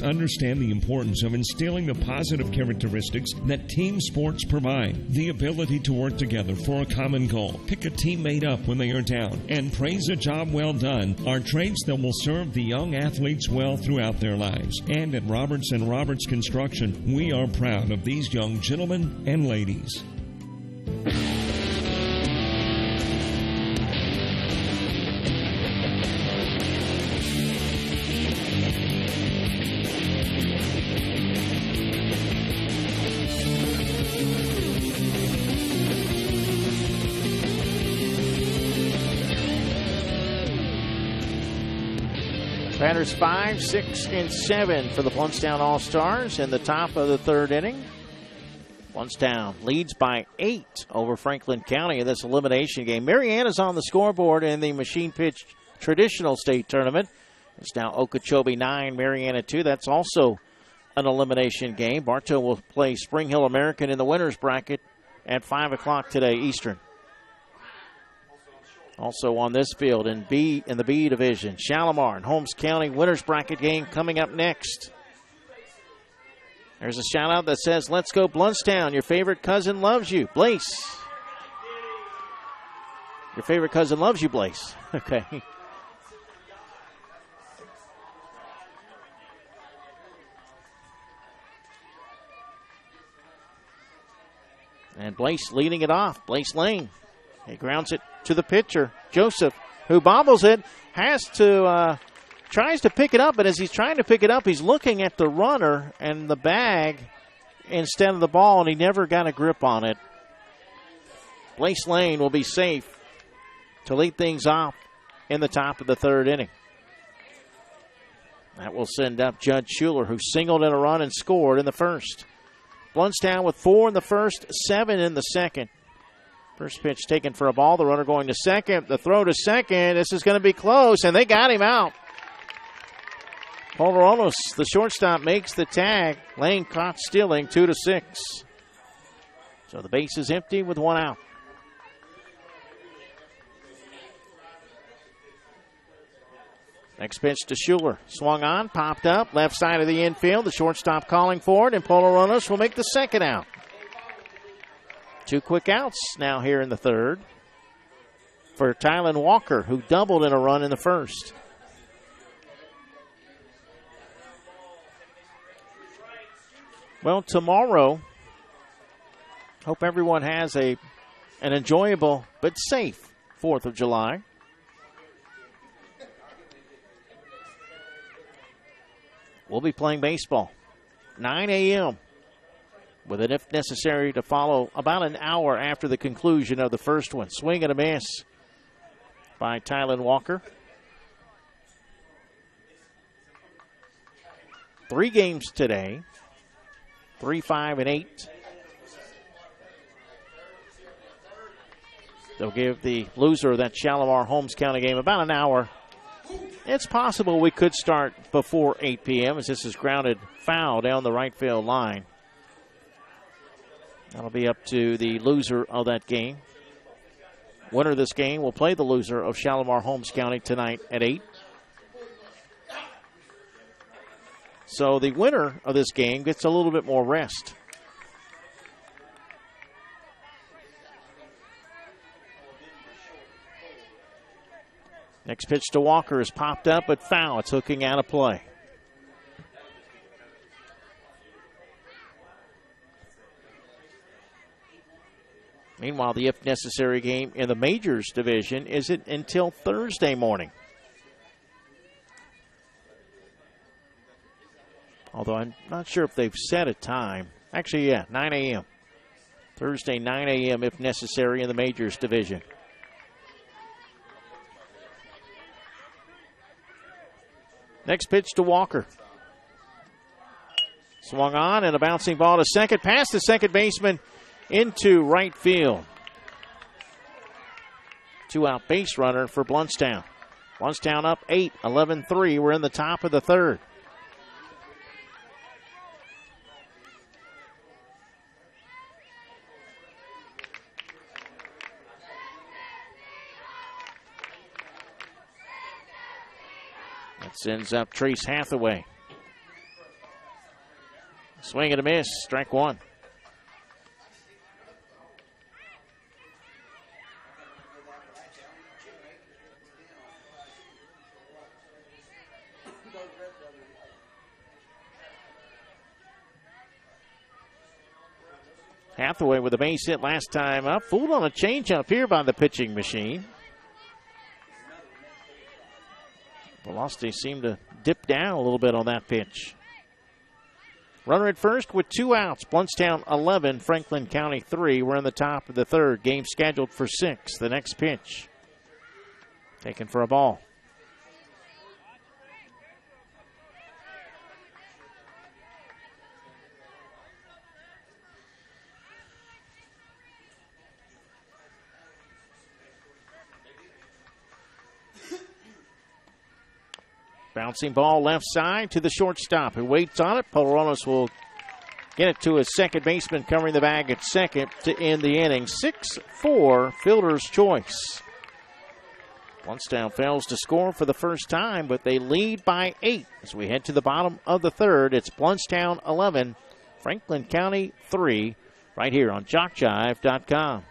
Speaker 3: understand the importance of instilling the positive characteristics that team sports provide. The ability to work together for a common goal, pick a teammate up when they are down, and praise a job well done are traits that will serve the young athletes well throughout their lives. And at Roberts Construction, we are proud of these young gentlemen and ladies.
Speaker 2: Batters 5, 6, and 7 for the Blountstown All-Stars in the top of the third inning. Blountstown leads by 8 over Franklin County in this elimination game. Mariana's on the scoreboard in the Machine Pitch Traditional State Tournament. It's now Okeechobee 9, Mariana 2. That's also an elimination game. Bartow will play Spring Hill American in the winner's bracket at 5 o'clock today Eastern. Also on this field in the B Division, Shalimar and Holmes County winner's bracket game coming up next. There's a shout out that says, "Let's go Blountstown. Your favorite cousin loves you, Blaze." Your favorite cousin loves you, Blaze. Okay. And Blaze leading it off. Blaze Lane. He grounds it to the pitcher, Joseph, who bobbles it, tries to pick it up, but as he's trying to pick it up, he's looking at the runner and the bag instead of the ball, and he never got a grip on it. Blaze Lane will be safe to lead things off in the top of the third inning. That will send up Judd Schuler, who singled in a run and scored in the first. Blountstown with 4 in the first, 7 in the second. First pitch taken for a ball. The runner going to second. The throw to second. This is going to be close, and they got him out. Polvoronos, the shortstop, makes the tag. Lane caught stealing, 2-6. So the base is empty with 1 out. Next pitch to Schuler. Swung on, popped up, left side of the infield. The shortstop calling for it, and Polvoronos will make the second out. 2 quick outs now here in the third for Tylen Walker, who doubled in a run in the first. Well, tomorrow Hope everyone has an enjoyable but safe 4th of July. We'll be playing baseball, 9 a.m., with an if necessary to follow about an hour after the conclusion of the first one. Swing and a miss by Tylen Walker. 3 games today, 3, 5, and 8. They'll give the loser of that Shalimar-Holmes County game about an hour. It's possible we could start before 8 p.m. as this is grounded foul down the right field line. That'll be up to the loser of that game. Winner of this game will play the loser of Shalimar-Holmes County tonight at 8. So the winner of this game gets a little bit more rest. Next pitch to Walker is popped up, but foul. It's hooking out of play. Meanwhile, the if necessary game in the Majors division isn't until Thursday morning. Although I'm not sure if they've set a time. Actually, yeah, 9 a.m. Thursday, 9 a.m. if necessary in the Majors division. Next pitch to Walker. Swung on and a bouncing ball to second. Past the second baseman into right field. 2-out base runner for Blountstown. Blountstown up 8, 11-3. We're in the top of the third. That sends up Trace Hathaway. Swing and a miss. Strike one. Hathaway with a base hit last time up. Fooled on a changeup here by the pitching machine. Velocity seemed to dip down a little bit on that pitch. Runner at first with 2 outs. Blountstown 11, Franklin County 3. We're in the top of the third. Game scheduled for 6. The next pitch. Taken for a ball. Bouncing ball left side to the shortstop who waits on it. Polaronis will get it to his second baseman covering the bag at second to end the inning. 6-4 fielder's choice. Blountstown fails to score for the first time, but they lead by 8 as we head to the bottom of the third. It's Blountstown 11, Franklin County 3, right here on JockJive.com.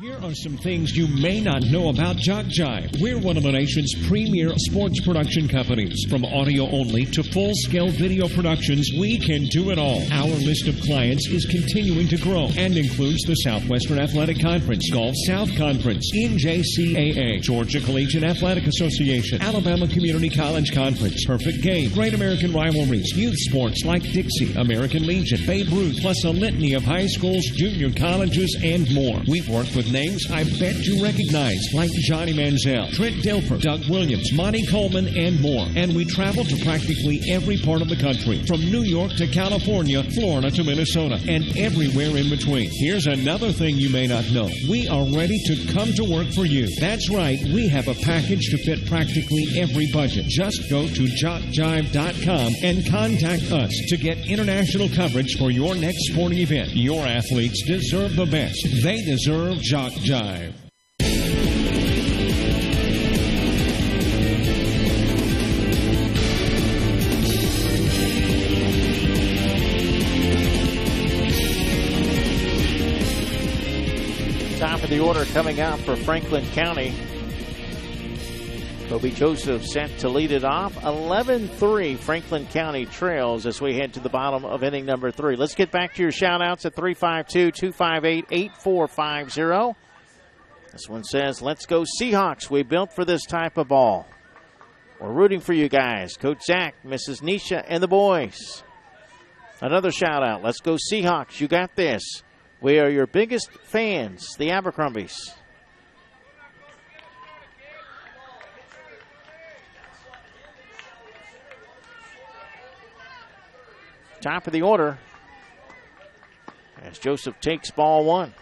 Speaker 3: Here are some things you may not know about Jock Jive. We're one of the nation's premier sports production companies. From audio only to full-scale video productions, we can do it all. Our list of clients is continuing to grow and includes the Southwestern Athletic Conference, Gulf South Conference, NJCAA, Georgia Collegiate Athletic Association, Alabama Community College Conference, Perfect Game, Great American Rivalries, youth sports like Dixie, American Legion, Babe Ruth, plus a litany of high schools, junior colleges, and more. We've worked with names I bet you recognize, like Johnny Manziel, Trent Dilfer, Doug Williams, Monty Coleman, and more. And we travel to practically every part of the country, from New York to California, Florida to Minnesota, and everywhere in between. Here's another thing you may not know. We are ready to come to work for you. That's right, we have a package to fit practically every budget. Just go to JockJive.com and contact us to get international coverage for your next sporting event. Your athletes deserve the best. They deserve Jock Jive. Top of the order coming out for Franklin County.
Speaker 2: Kobe Joseph set to lead it off. 11-3 Franklin County trails as we head to the bottom of inning number 3. Let's get back to your shout-outs at 352-258-8450. This one says, let's go Seahawks. We built for this type of ball. We're rooting for you guys. Coach Zach, Mrs. Nisha, and the boys. Another shout-out. Let's go Seahawks. You got this. We are your biggest fans, the Abercrombies. Top of the order as Joseph takes ball 1.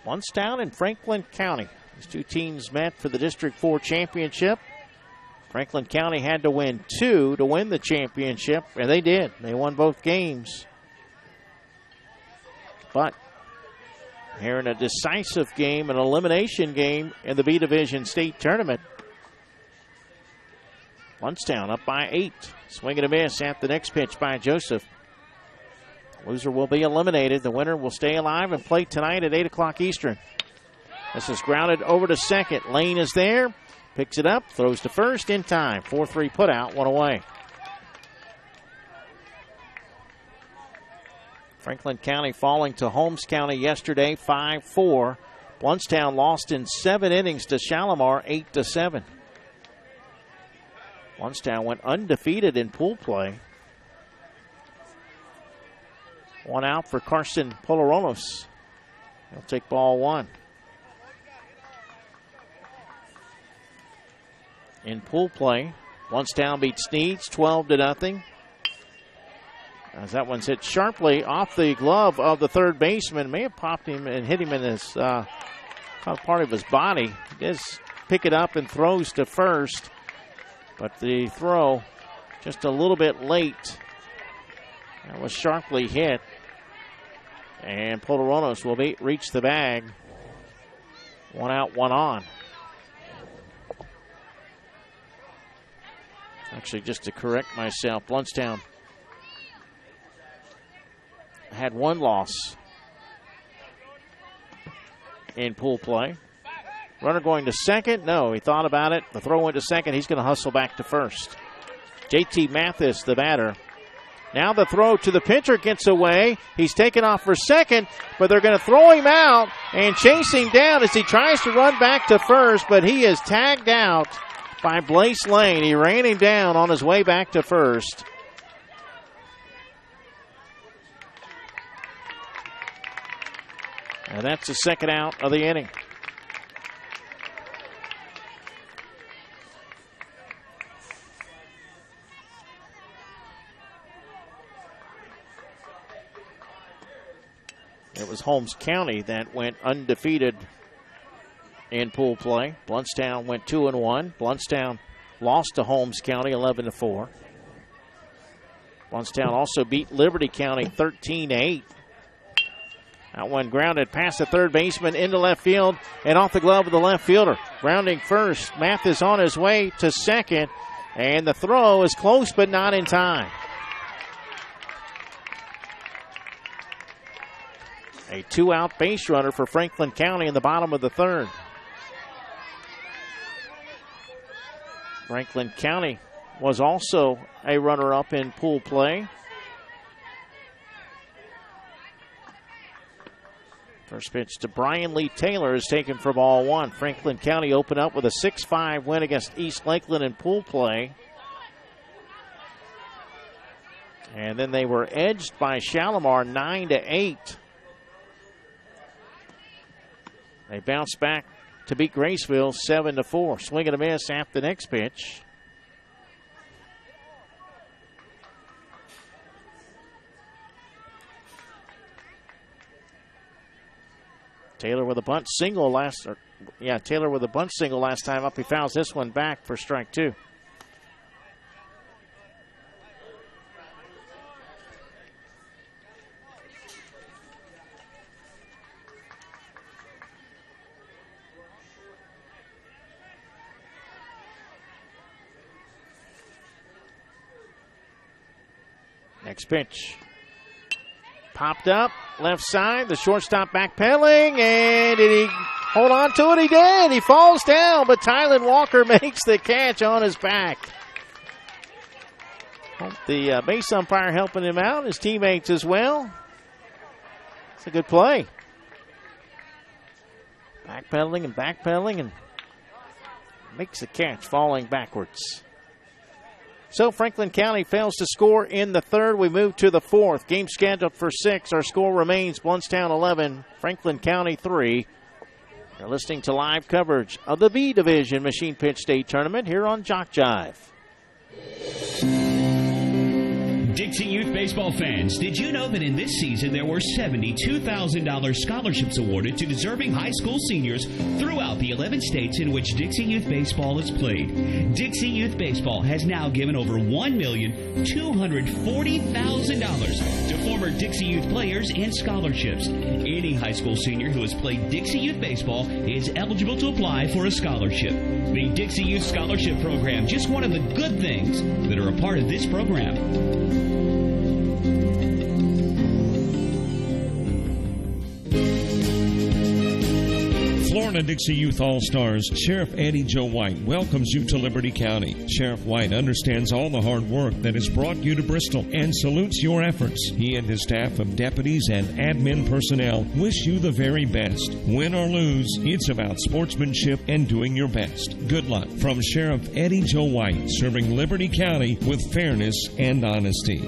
Speaker 2: Blountstown and Franklin County. These two teams met for the District 4 championship. Franklin County had to win 2 to win the championship, and they did. They won both games. But here in a decisive game, an elimination game in the B Division state tournament, Blountstown up by 8. Swing and a miss at the next pitch by Joseph. Loser will be eliminated. The winner will stay alive and play tonight at 8 o'clock Eastern. This is grounded over to second. Lane is there. Picks it up. Throws to first in time. 4-3 put out. 1 away. Franklin County falling to Holmes County yesterday 5-4. Blountstown lost in 7 innings to Shalimar 8-7. Blountstown went undefeated in pool play. 1 out for Carson Polaronos. He'll take ball 1. In pool play, Blountstown beat Sneeds 12-0. As that one's hit sharply off the glove of the third baseman. May have popped him and hit him in his part of his body. He does pick it up and throws to first. But the throw just a little bit late. That was sharply hit. And Polaronos will reach the bag. 1 out, 1 on. Actually, just to correct myself, Blountstown had 1 loss in pool play. Runner going to second. No, he thought about it. The throw went to second. He's going to hustle back to first. JT Mathis, the batter. Now the throw to the pitcher gets away. He's taken off for second, but they're going to throw him out and chase him down as he tries to run back to first, but he is tagged out by Blaise Lane. He ran him down on his way back to first. And that's the second out of the inning. It was Holmes County that went undefeated in pool play. Blountstown went 2-1. Blountstown lost to Holmes County 11-4. Blountstown also beat Liberty County 13-8. That one grounded past the third baseman into left field and off the glove of the left fielder. Grounding first. Mathis on his way to second, and the throw is close but not in time. A 2-out base runner for Franklin County in the bottom of the third. Franklin County was also a runner-up in pool play. First pitch to Brian Lee Taylor is taken for ball 1. Franklin County opened up with a 6-5 win against East Lakeland in pool play. And then they were edged by Shalimar 9-8. They bounced back to beat Graceville 7-4. Swing and a miss after the next pitch. Taylor with a bunt single Taylor with a bunt single last time up. He fouls this one back for strike 2. Next pitch. Popped up. left side. The shortstop backpedaling, and did he hold on to it? He did. He falls down, but Tylen Walker makes the catch on his back. The base umpire helping him out, his teammates as well. It's a good play. Backpedaling and makes the catch, falling backwards. So Franklin County fails to score in the third. We move to the fourth. Game scheduled for 6. Our score remains Blountstown 11, Franklin County 3. You're listening to live coverage of the B Division Machine Pitch State Tournament here on Jock Jive.
Speaker 4: Dixie Youth Baseball fans, did you know that in this season there were $72,000 scholarships awarded to deserving high school seniors throughout the 11 states in which Dixie Youth Baseball is played? Dixie Youth Baseball has now given over $1,240,000 to former Dixie Youth players and scholarships. Any high school senior who has played Dixie Youth Baseball is eligible to apply for a scholarship. The Dixie Youth Scholarship Program, just one of the good things that are a part of this program.
Speaker 3: Florida Dixie Youth All-Stars Sheriff Eddie Joe White welcomes you to Liberty County. Sheriff White understands all the hard work that has brought you to Bristol and salutes your efforts. He and his staff of deputies and admin personnel wish you the very best. Win or lose, it's about sportsmanship and doing your best. Good luck from Sheriff Eddie Joe White, serving Liberty County with fairness and honesty.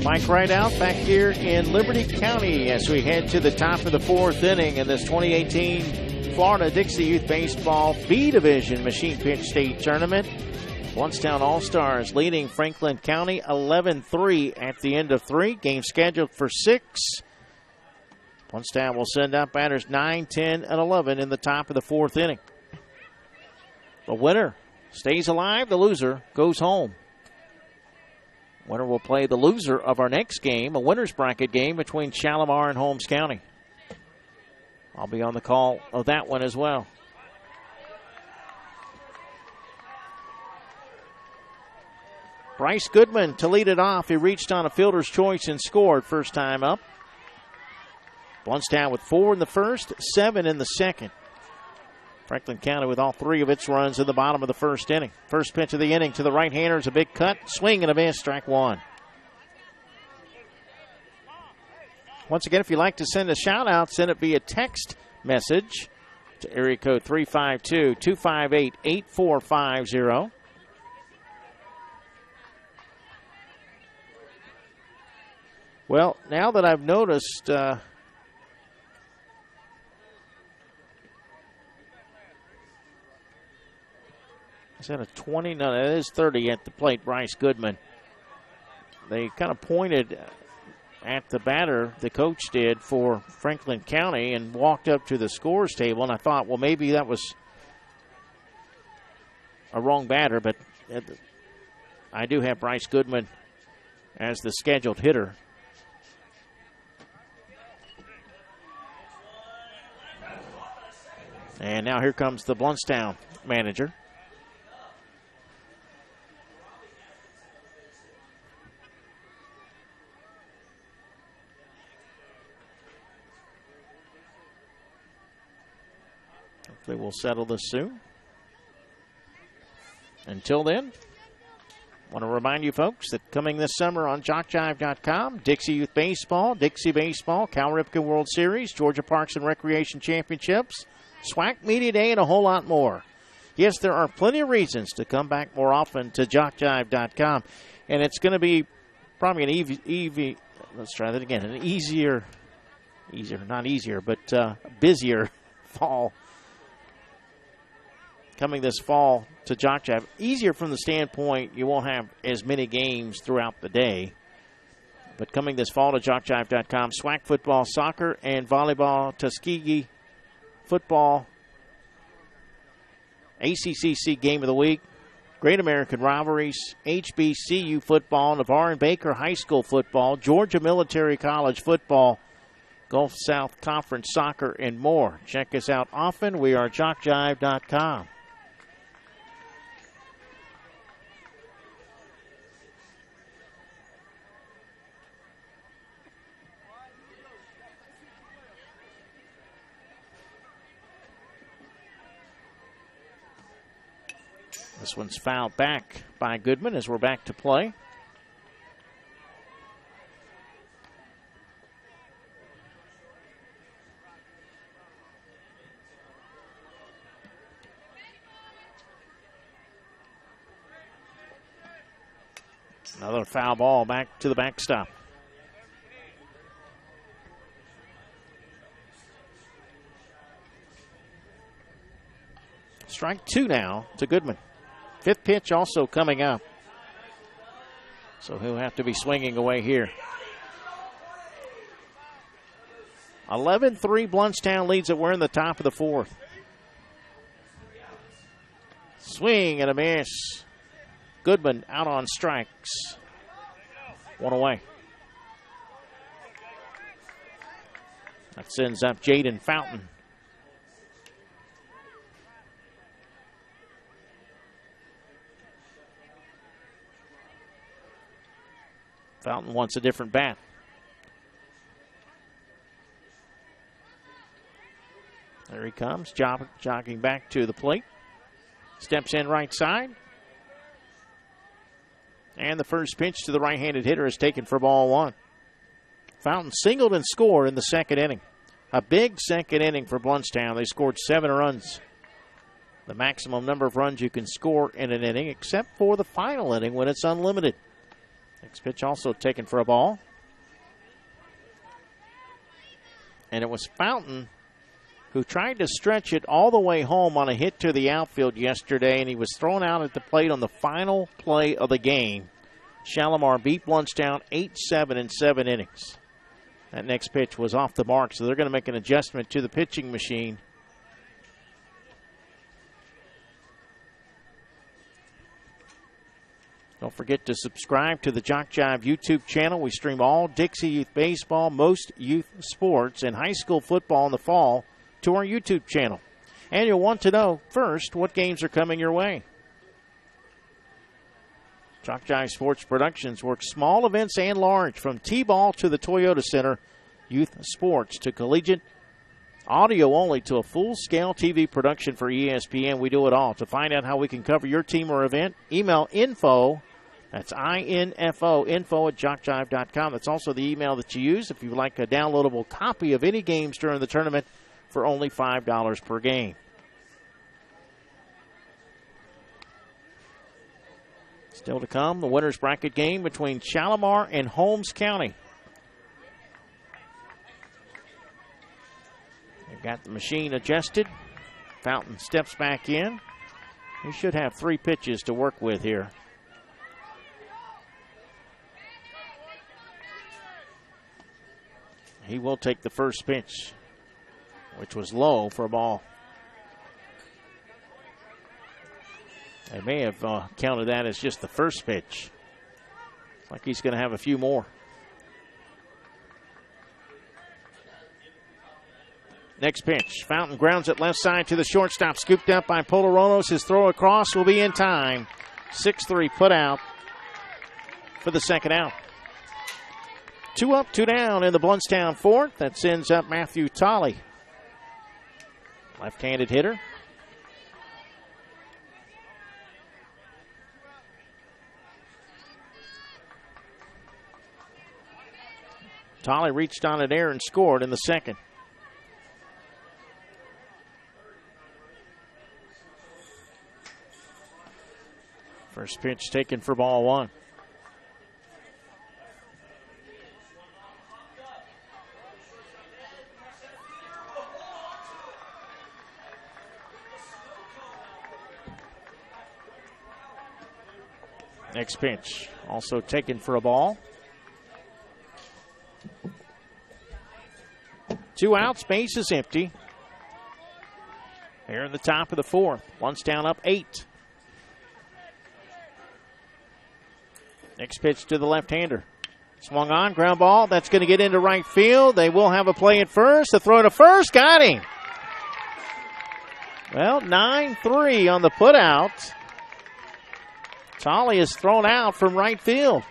Speaker 2: Mike Rideout back here in Liberty County as we head to the top of the fourth inning in this 2018 Florida Dixie Youth Baseball B Division Machine Pitch State Tournament. Blountstown All-Stars leading Franklin County 11-3 at the end of 3. Game scheduled for 6. Blountstown will send out batters 9, 10, and 11 in the top of the fourth inning. The winner stays alive. The loser goes home. Winner will play the loser of our next game, a winner's bracket game between Shalimar and Holmes County. I'll be on the call of that one as well. Bryce Goodman to lead it off. He reached on a fielder's choice and scored first time up. Blountstown with 4 in the first, 7 in the second. Franklin County with all 3 of its runs in the bottom of the first inning. First pitch of the inning to the right-hander is a big cut. Swing and a miss, strike 1. Once again, if you'd like to send a shout-out, send it via text message to area code 352-258-8450. Well, now that I've noticed... Is that a 20? No, that is 30 at the plate, Bryce Goodman. They kind of pointed at the batter, the coach did, for Franklin County and walked up to the scores table, and I thought, well, maybe that was a wrong batter, but I do have Bryce Goodman as the scheduled hitter. And now here comes the Blountstown manager. Hopefully we'll settle this soon. Until then, I want to remind you folks that coming this summer on JockJive.com, Dixie Youth Baseball, Dixie Baseball, Cal Ripken World Series, Georgia Parks and Recreation Championships, SWAC Media Day, and a whole lot more. Yes, there are plenty of reasons to come back more often to JockJive.com, and it's going to be probably an busier fall. Coming this fall to Jock Jive. Easier from the standpoint you won't have as many games throughout the day. But coming this fall to JockJive.com, SWAC football, soccer, and volleyball, Tuskegee football, ACCC game of the week, Great American Rivalries, HBCU football, Navarre and Baker High School football, Georgia Military College football, Gulf South Conference soccer, and more. Check us out often. We are jockjive.com. This one's fouled back by Goodman as we're back to play. Another foul ball back to the backstop. Strike two now to Goodman. Fifth pitch also coming up. So he'll have to be swinging away here. 11-3 Blountstown leads it. We're in the top of the fourth. Swing and a miss. Goodman out on strikes. One away. That sends up Jaden Fountain. Fountain wants a different bat. There he comes, jogging back to the plate. Steps in right side. And the first pitch to the right-handed hitter is taken for ball one. Fountain singled and scored in the second inning. A big second inning for Blountstown. They scored 7 runs. The maximum number of runs you can score in an inning, except for the final inning when it's unlimited. Next pitch also taken for a ball. And it was Fountain who tried to stretch it all the way home on a hit to the outfield yesterday, and he was thrown out at the plate on the final play of the game. Shalimar beat Blountstown 8-7 in 7 innings. That next pitch was off the mark, so they're going to make an adjustment to the pitching machine. Don't forget to subscribe to the Jock Jive YouTube channel. We stream all Dixie Youth Baseball, most youth sports, and high school football in the fall to our YouTube channel. And you'll want to know first what games are coming your way. Jock Jive Sports Productions works small events and large, from T-ball to the Toyota Center, youth sports to collegiate, audio only to a full-scale TV production for ESPN. We do it all. To find out how we can cover your team or event, email info. That's INFO, info at jockjive.com. That's also the email that you use if you would like a downloadable copy of any games during the tournament for only $5 per game. Still to come, the winner's bracket game between Shalimar and Holmes County. They've got the machine adjusted. Fountain steps back in. He should have 3 pitches to work with here. He will take the first pitch, which was low for a ball. They may have counted that as just the first pitch. Looks like he's going to have a few more. Next pitch. Fountain grounds it left side to the shortstop. Scooped up by Polaronos. His throw across will be in time. 6-3 put out for the second out. 2 up, 2 down in the Blountstown fourth. That sends up Matthew Tolley. Left-handed hitter. Tolley reached on an air and scored in the second. First pitch taken for ball one. Next pitch, also taken for a ball. 2 outs, base is empty. Here in the top of the fourth. Blountstown up 8. Next pitch to the left-hander. Swung on, ground ball. That's going to get into right field. They will have a play at first. The throw to first. Got him. Well, 9-3 on the putout. Tolley is thrown out from right field.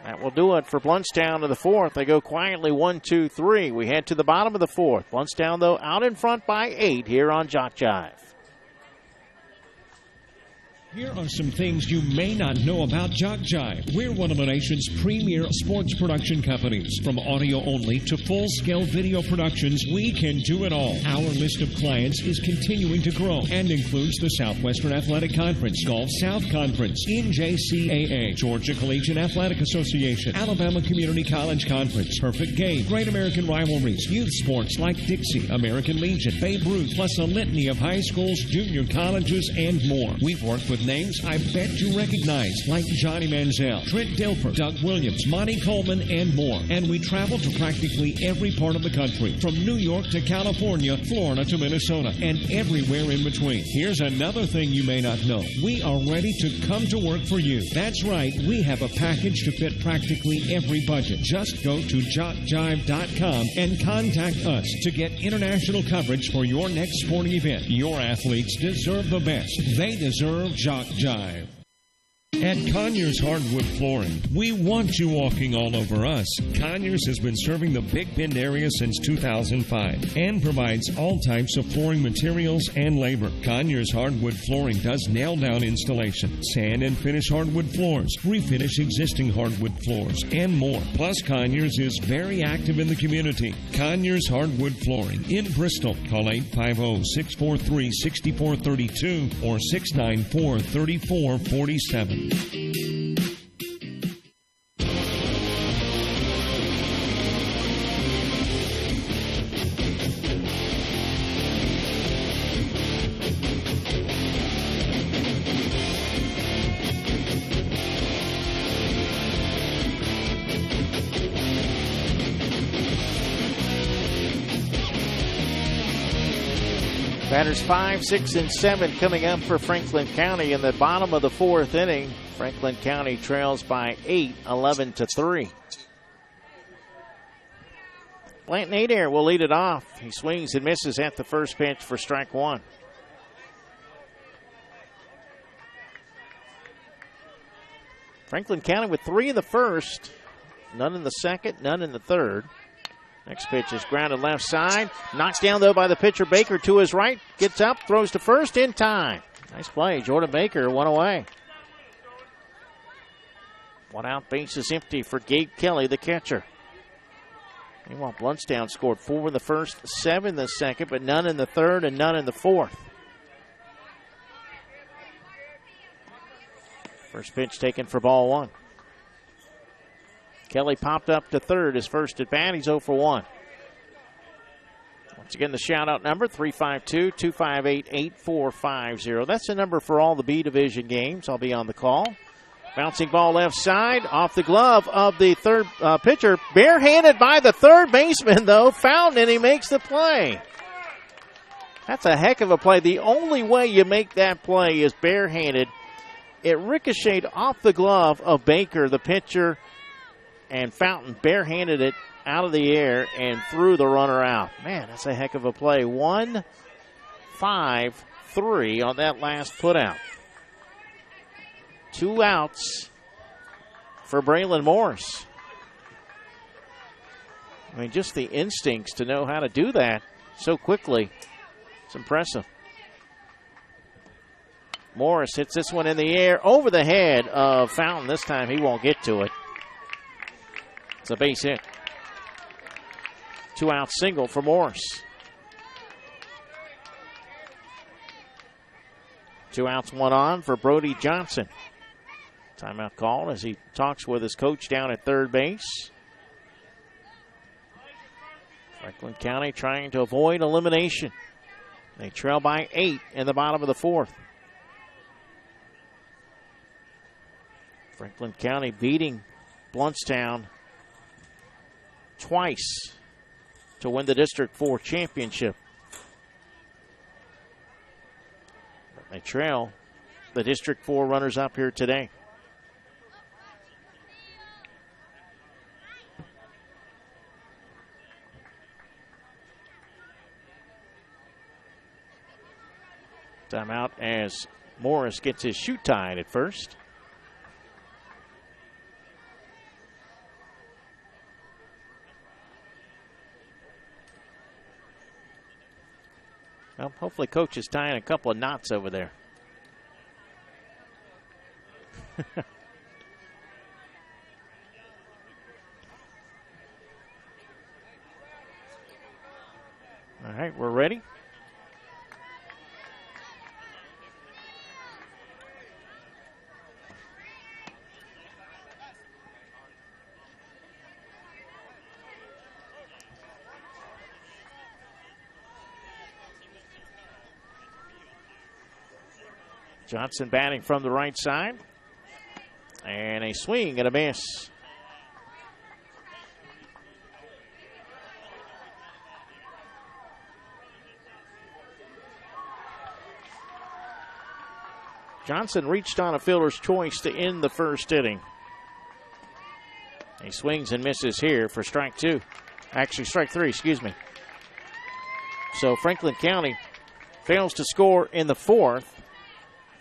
Speaker 2: That will do it for Blountstown to the fourth. They go quietly 1-2-3. We head to the bottom of the fourth. Blountstown, though, out in front by 8 here on Jock Jive.
Speaker 3: Here are some things you may not know about Jock Jive. We're one of the nation's premier sports production companies. From audio only to full-scale video productions, we can do it all. Our list of clients is continuing to grow and includes the Southwestern Athletic Conference, Gulf South Conference, NJCAA, Georgia Collegiate Athletic Association, Alabama Community College Conference, Perfect Game, Great American Rivalries, youth sports like Dixie, American Legion, Babe Ruth, plus a litany of high schools, junior colleges, and more. We've worked with names I bet you recognize, like Johnny Manziel, Trent Dilfer, Doug Williams, Monty Coleman, and more. And we travel to practically every part of the country, from New York to California, Florida to Minnesota, and everywhere in between. Here's another thing you may not know. We are ready to come to work for you. That's right, we have a package to fit practically every budget. Just go to jockjive.com and contact us to get international coverage for your next sporting event. Your athletes deserve the best. They deserve Jock Jive. At Conyers Hardwood Flooring, we want you walking all over us. Conyers has been serving the Big Bend area since 2005 and provides all types of flooring materials and labor. Conyers Hardwood Flooring does nail-down installation, sand and finish hardwood floors, refinish existing hardwood floors, and more. Plus, Conyers is very active in the community. Conyers Hardwood Flooring in Bristol. Call 850-643-6432 or 694-3447.
Speaker 2: Batters 5, 6, and 7 coming up for Franklin County in the bottom of the fourth inning. Franklin County trails by 8, 11-3. Blanton Adair will lead it off. He swings and misses at the first pitch for strike one. Franklin County with 3 in the first, none in the second, none in the third. Next pitch is grounded left side. Knocked down, though, by the pitcher Baker to his right. Gets up, throws to first in time. Nice play. Jordan Baker, one away. One out, base is empty for Gabe Kelly, the catcher. Meanwhile, Blountstown scored 4 in the first, 7 in the second, but none in the third and none in the fourth. First pitch taken for ball one. Kelly popped up to third his first at bat. He's 0 for 1. Once again, the shout-out number, 352-258-8450. That's the number for all the B Division games. I'll be on the call. Bouncing ball left side, off the glove of the third pitcher. Barehanded by the third baseman, though. Fountain, and he makes the play. That's a heck of a play. The only way you make that play is barehanded. It ricocheted off the glove of Baker, the pitcher, and Fountain barehanded it out of the air and threw the runner out. Man, that's a heck of a play. 1-5-3 on that last putout. 2 outs for Braylon Morris. I mean, just the instincts to know how to do that so quickly. It's impressive. Morris hits this one in the air over the head of Fountain. This time he won't get to it. It's a base hit. 2-out single for Morris. 2 outs, 1 on for Brody Johnson. Timeout called as he talks with his coach down at third base. Franklin County trying to avoid elimination. They trail by 8 in the bottom of the fourth. Franklin County beating Blountstown twice to win the District 4 championship. They trail the District 4 runners-up here today. Timeout as Morris gets his shoe tied at first. Well, hopefully Coach is tying a couple of knots over there. All right, we're ready. Johnson batting from the right side. And a swing and a miss. Johnson reached on a fielder's choice to end the first inning. He swings and misses here for strike two. Actually, strike three, excuse me. So Franklin County fails to score in the fourth.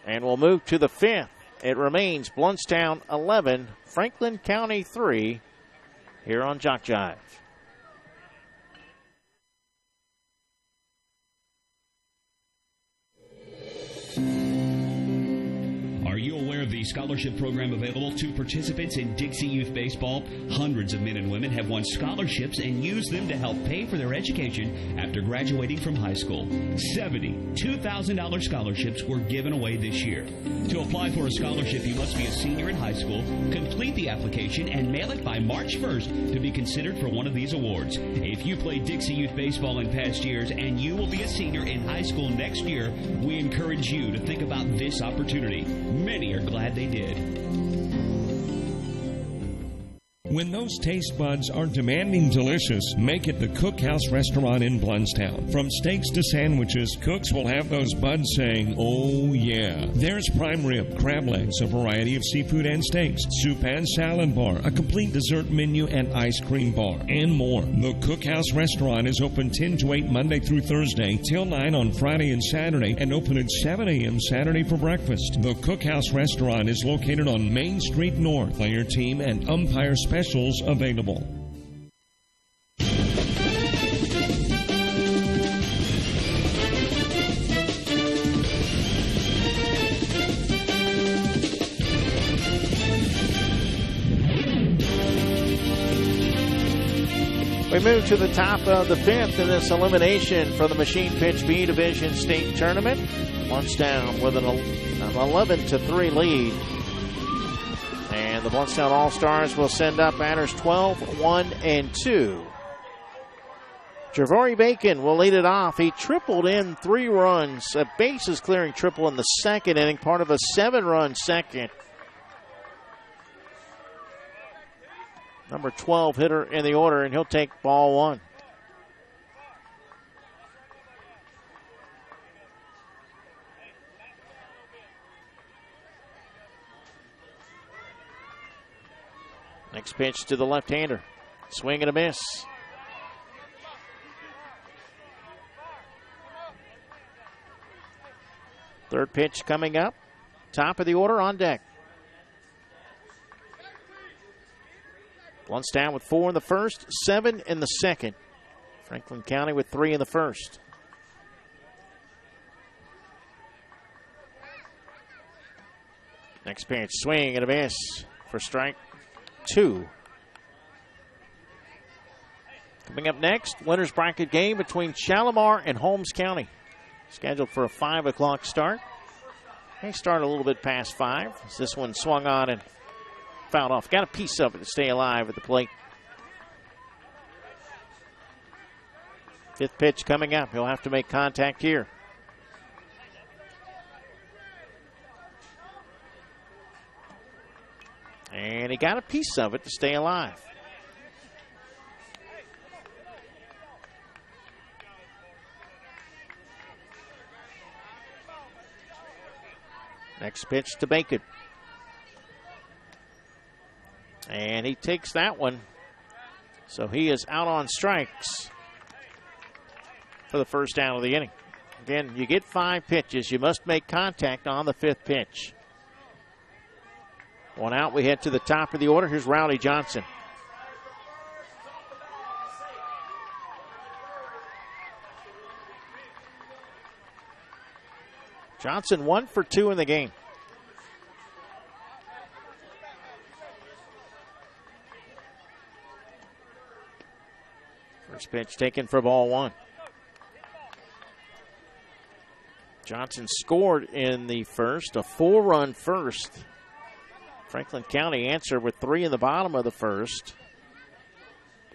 Speaker 2: And we'll move to the fifth. It remains Blountstown 11, Franklin County 3 here on Jock Jive.
Speaker 4: Are you aware of the scholarship program available to participants in Dixie Youth Baseball? Hundreds of men and women have won scholarships and used them to help pay for their education after graduating from high school. 70 $2,000 scholarships were given away this year. To apply for a scholarship, you must be a senior in high school, complete the application, and mail it by March 1st to be considered for one of these awards. If you played Dixie Youth Baseball in past years and you will be a senior in high school next year, we encourage you to think about this opportunity. Many are glad they did.
Speaker 3: When those taste buds are demanding delicious, make it the Cookhouse Restaurant in Blountstown. From steaks to sandwiches, cooks will have those buds saying, oh yeah. There's prime rib, crab legs, a variety of seafood and steaks, soup and salad bar, a complete dessert menu and ice cream bar, and more. The Cookhouse Restaurant is open 10 to 8 Monday through Thursday, till 9 on Friday and Saturday, and open at 7 a.m. Saturday for breakfast. The Cookhouse Restaurant is located on Main Street North. Player team and umpire specials available.
Speaker 2: We move to the top of the fifth in this elimination for the Machine Pitch B Division State Tournament. Blountstown with an 11-3 lead. And the Blountstown All-Stars will send up batters 12, 1, and 2. Javori Bacon will lead it off. He tripled in 3 runs, a bases clearing triple in the second inning, part of a 7-run second. Number 12 hitter in the order, and he'll take ball one. Next pitch to the left-hander. Swing and a miss. Third pitch coming up. Top of the order on deck. Blountstown with 4 in the first, 7 in the second. Franklin County with 3 in the first. Next pitch, swing and a miss for strike 2. Coming up next, winner's bracket game between Shalimar and Holmes County. Scheduled for a 5 o'clock start. They start a little bit past 5. As this one swung on and fouled off. Got a piece of it to stay alive at the plate. Fifth pitch coming up. He'll have to make contact here. And he got a piece of it to stay alive. Next pitch to Bacon. And he takes that one. So he is out on strikes for the first down of the inning. Again, you get 5 pitches. You must make contact on the 5th pitch. 1 out. We head to the top of the order. Here's Rowdy Johnson. Johnson 1 for 2 in the game. First pitch taken for ball 1. Johnson scored in the first, a 4-run first. Franklin County answered with 3 in the bottom of the first.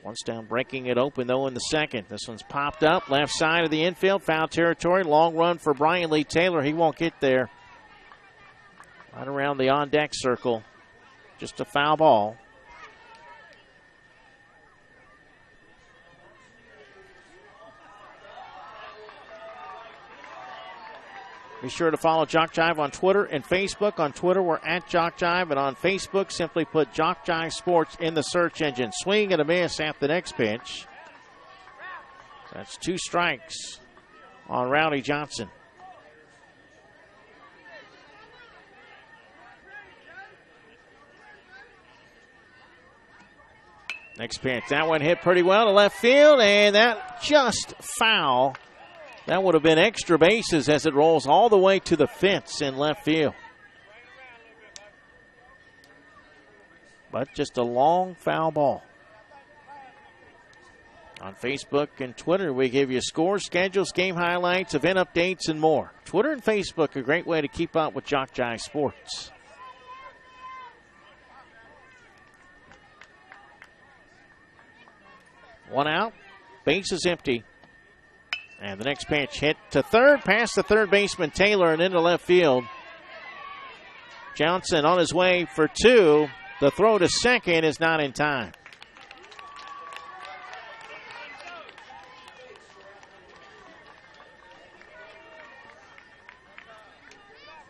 Speaker 2: Blountstown breaking it open, though, in the second. This one's popped up, left side of the infield, foul territory. Long run for Brian Lee Taylor. He won't get there. Right around the on-deck circle. Just a foul ball. Be sure to follow Jock Jive on Twitter and Facebook. On Twitter, we're at Jock Jive, and on Facebook, simply put Jock Jive Sports in the search engine. Swing and a miss at the next pitch. That's 2 strikes on Rowdy Johnson. Next pitch. That one hit pretty well to left field, and that just foul. That would have been extra bases as it rolls all the way to the fence in left field. But just a long foul ball. On Facebook and Twitter, we give you scores, schedules, game highlights, event updates, and more. Twitter and Facebook, a great way to keep up with Jock Jive Sports. One out, base is empty. And the next pitch hit to third, past the third baseman Taylor and into left field. Johnson on his way for 2. The throw to second is not in time.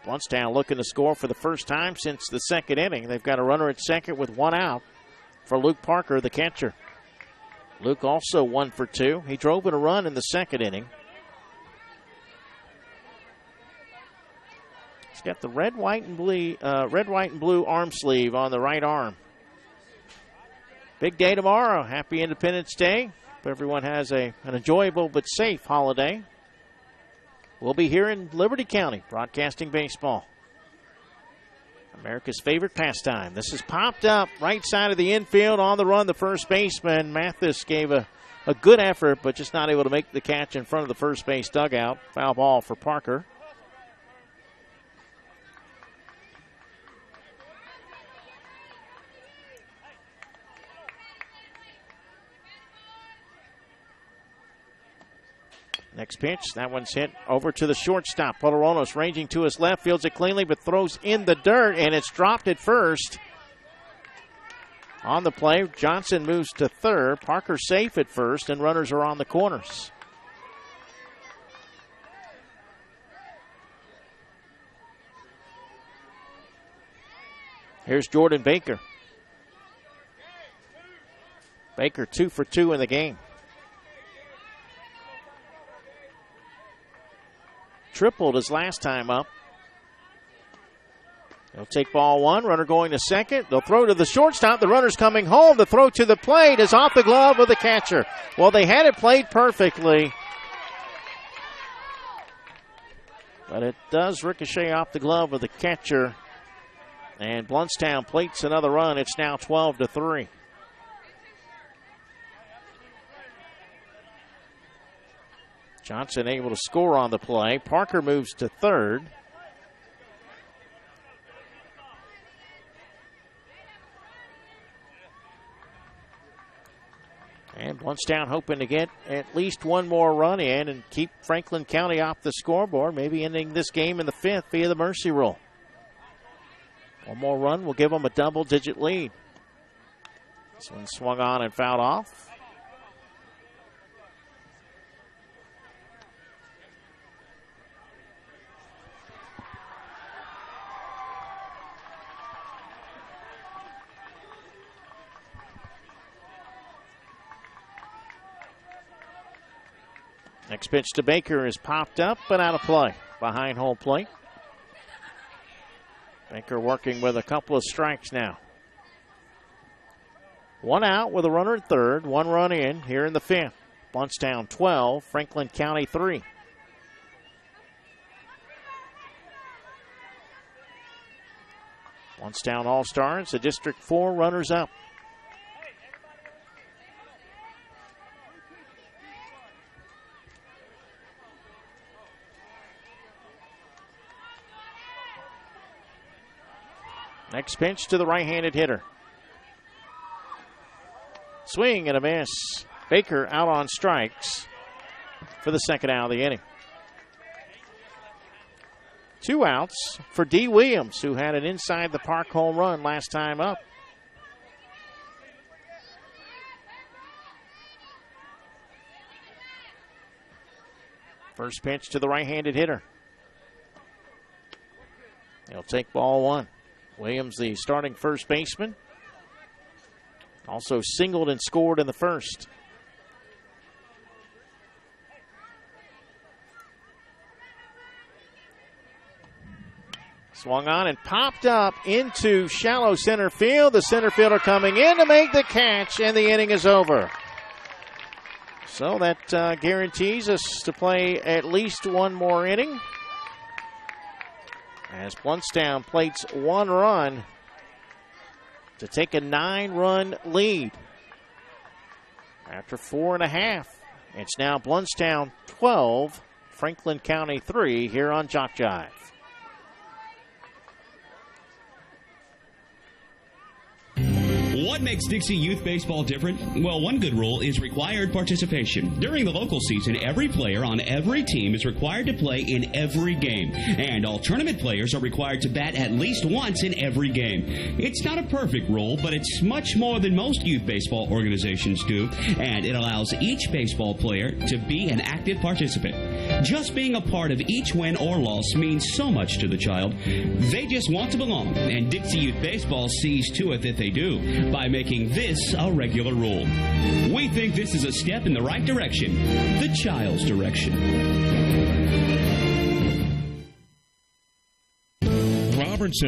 Speaker 2: Blountstown looking to score for the first time since the second inning. They've got a runner at second with 1 out for Luke Parker, the catcher. Luke also 1 for 2. He drove in a run in the second inning. He's got the red, white, and blue arm sleeve on the right arm. Big day tomorrow. Happy Independence Day. Hope everyone has an enjoyable but safe holiday. We'll be here in Liberty County broadcasting baseball. America's favorite pastime. This is popped up right side of the infield. On the run, the first baseman, Mathis, gave a good effort, but just not able to make the catch in front of the first base dugout. Foul ball for Parker. Next pitch, that one's hit over to the shortstop. Poloronos ranging to his left, fields it cleanly, but throws in the dirt, and it's dropped at first. On the play, Johnson moves to third. Parker safe at first, and runners are on the corners. Here's Jordan Baker. Baker 2 for 2 in the game. Tripled his last time up. They'll take ball 1. Runner going to second. They'll throw to the shortstop. The runner's coming home. The throw to the plate is off the glove of the catcher. Well, they had it played perfectly. But it does ricochet off the glove of the catcher. And Blountstown plates another run. It's now 12-3. Johnson able to score on the play. Parker moves to third. And Blountstown hoping to get at least one more run in and keep Franklin County off the scoreboard, maybe ending this game in the 5th via the mercy rule. One more run will give them a double-digit lead. This one swung on and fouled off. Next pitch to Baker is popped up but out of play behind home plate. Baker working with a couple of strikes now. One out with a runner at third, one run in here in the fifth. Blountstown 12, Franklin County 3. Blountstown All-Stars, the District 4 runners up. Next pitch to the right-handed hitter. Swing and a miss. Baker out on strikes for the second out of the inning. 2 outs for D. Williams, who had an inside-the-park home run last time up. First pitch to the right-handed hitter. He'll take ball one. Williams, the starting first baseman, also singled and scored in the first. Swung on and popped up into shallow center field. The center fielder coming in to make the catch, and the inning is over. So that guarantees us to play at least one more inning, as Blountstown plates one run to take a 9-run lead. After 4.5, it's now Blountstown 12, Franklin County 3 here on Jock Jive.
Speaker 4: What makes Dixie Youth Baseball different? Well, one good rule is required participation. During the local season, every player on every team is required to play in every game, and all tournament players are required to bat at least once in every game. It's not a perfect rule, but it's much more than most youth baseball organizations do, and it allows each baseball player to be an active participant. Just being a part of each win or loss means so much to the child. They just want to belong, and Dixie Youth Baseball sees to it that they do by making this a regular rule. We think this is a step in the right direction, the child's direction.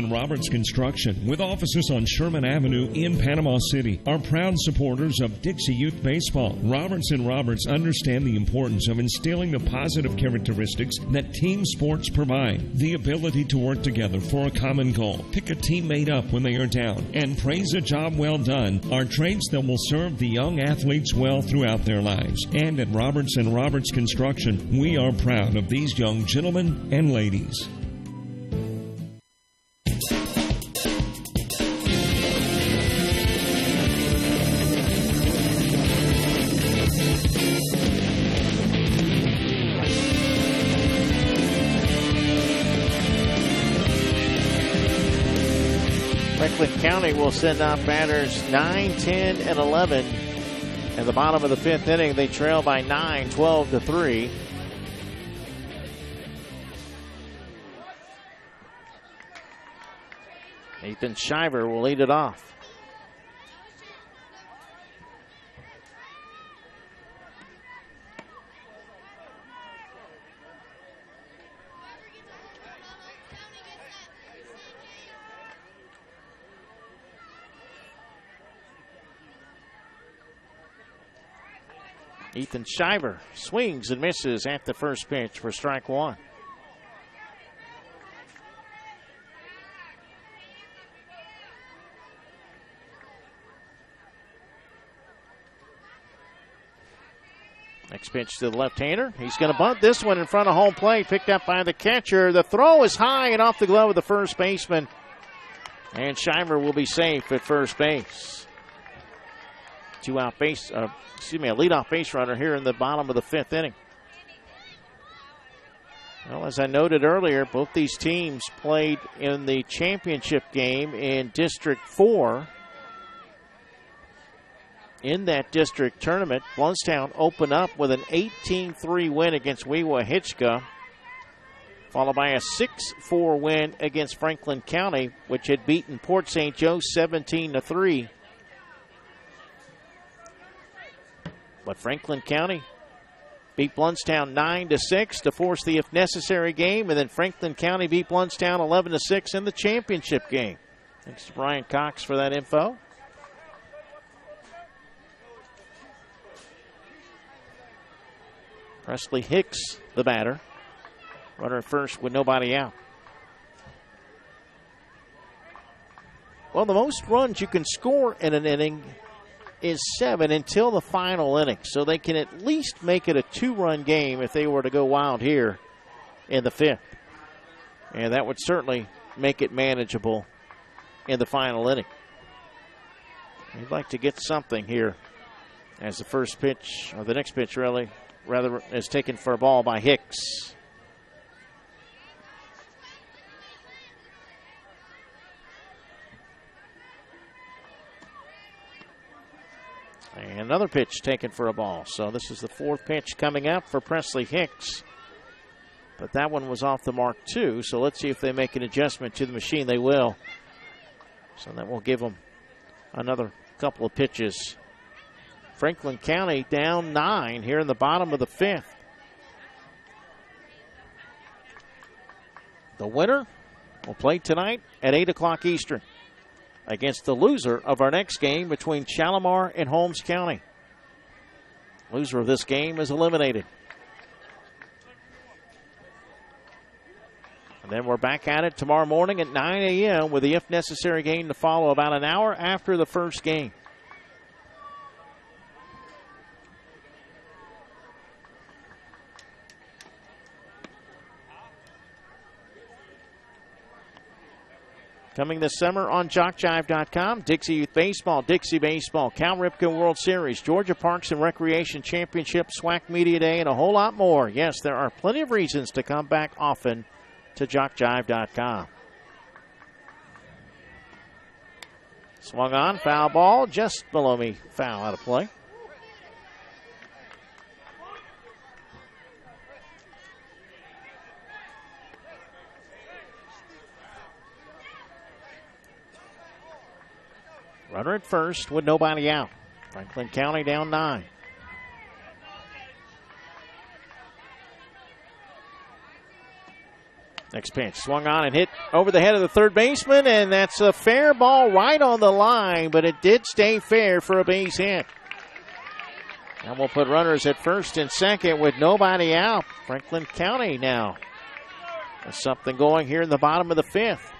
Speaker 3: Roberts Construction, with offices on Sherman Avenue in Panama City, are proud supporters of Dixie Youth Baseball. Roberts understand the importance of instilling the positive characteristics that team sports provide. The ability to work together for a common goal, pick a teammate up when they are down, and praise a job well done are traits that will serve the young athletes well throughout their lives. And at Roberts Construction, we are proud of these young gentlemen and ladies.
Speaker 2: Franklin County will send out batters 9, 10, and 11. At the bottom of the fifth inning, they trail by 9, 12-3. Nathan Shiver will lead it off. Ethan Shiver swings and misses at the first pitch for strike one. Next pitch to the left-hander. He's going to bunt this one in front of home plate, picked up by the catcher. The throw is high and off the glove of the first baseman, and Shiver will be safe at first base. A leadoff base runner here in the bottom of the fifth inning. Well, as I noted earlier, both these teams played in the championship game in District 4. In that district tournament, Blountstown opened up with an 18-3 win against Wewa-Hitchcock, followed by a 6-4 win against Franklin County, which had beaten Port St. Joe 17-3. But Franklin County beat Blountstown 9-6 to force the if necessary game, and then Franklin County beat Blountstown 11-6 in the championship game. Thanks to Brian Cox for that info. Presley Hicks, the batter. Runner at first with nobody out. Well, the most runs you can score in an inning is 7 until the final inning. So they can at least make it a 2-run game if they were to go wild here in the 5th. And that would certainly make it manageable in the final inning. We'd like to get something here as the first pitch, or the next pitch rather, is taken for a ball by Hicks. And another pitch taken for a ball. So this is the 4th pitch coming up for Presley Hicks. But that one was off the mark too. So let's see if they make an adjustment to the machine. They will. So that will give them another couple of pitches. Franklin County down 9 here in the bottom of the 5th. The winner will play tonight at 8 o'clock Eastern against the loser of our next game between Shalimar and Holmes County. Loser of this game is eliminated. And then we're back at it tomorrow morning at 9 a.m. with the if necessary game to follow about an hour after the first game. Coming this summer on JockJive.com, Dixie Youth Baseball, Dixie Baseball, Cal Ripken World Series, Georgia Parks and Recreation Championship, SWAC Media Day, and a whole lot more. Yes, there are plenty of reasons to come back often to JockJive.com. Swung on, foul ball, just below me, foul out of play. Runner at first with nobody out. Franklin County down 9. Next pitch, swung on and hit over the head of the third baseman, and that's a fair ball right on the line, but it did stay fair for a base hit. And we'll put runners at first and second with nobody out. Franklin County now has something going here in the bottom of the 5th.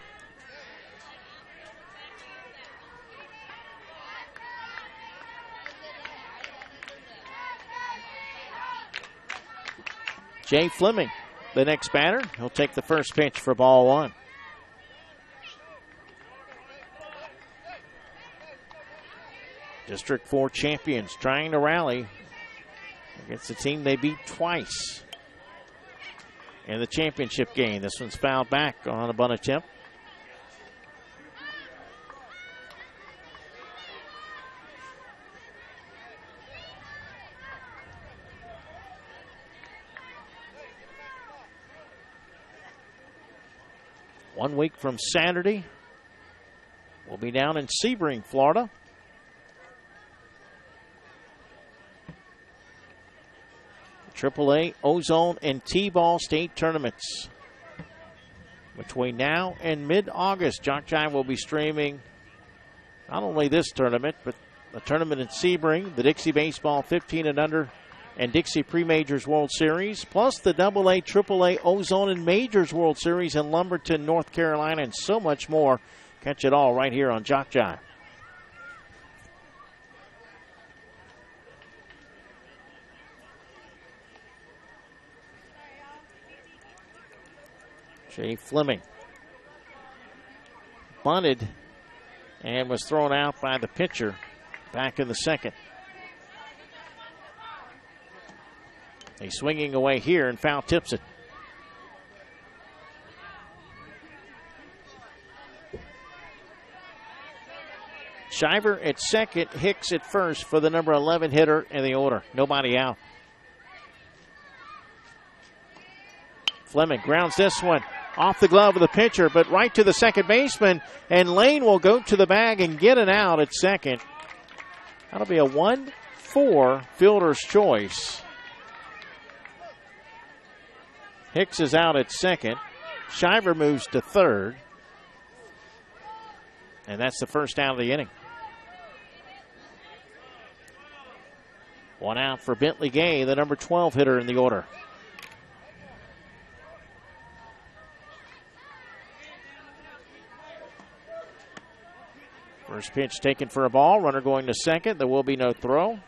Speaker 2: Jay Fleming, the next batter. He'll take the first pitch for ball 1. District 4 champions trying to rally against a team they beat twice in the championship game. This one's fouled back on a bunt attempt. One week from Saturday, we'll be down in Sebring, Florida. AAA, Ozone, and T-Ball state tournaments. Between now and mid-August, Jock Jive will be streaming not only this tournament, but a tournament in Sebring, the Dixie Baseball 15 and under, and Dixie Pre-Majors World Series, plus the AA, AAA, Ozone, and Majors World Series in Lumberton, North Carolina, and so much more. Catch it all right here on Jock Jive. Jay Fleming bunted and was thrown out by the pitcher back in the second. He's swinging away here and foul tips it. Shiver at second, Hicks at first for the number 11 hitter in the order. Nobody out. Fleming grounds this one off the glove of the pitcher, but right to the second baseman, and Lane will go to the bag and get an out at second. That'll be a 1-4 fielder's choice. Hicks is out at second. Shiver moves to third. And that's the first out of the inning. One out for Bentley Gay, the number 12 hitter in the order. First pitch taken for a ball. Runner going to second. There will be no throw.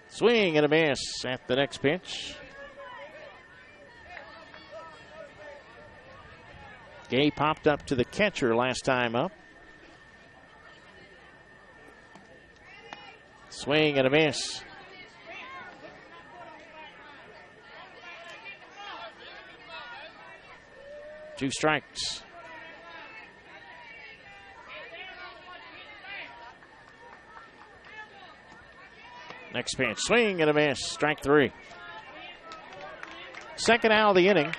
Speaker 2: Swing and a miss at the next pitch. Gay popped up to the catcher last time up. Swing and a miss. Two strikes. Next pitch, swing and a miss, strike three. Second out of the inning.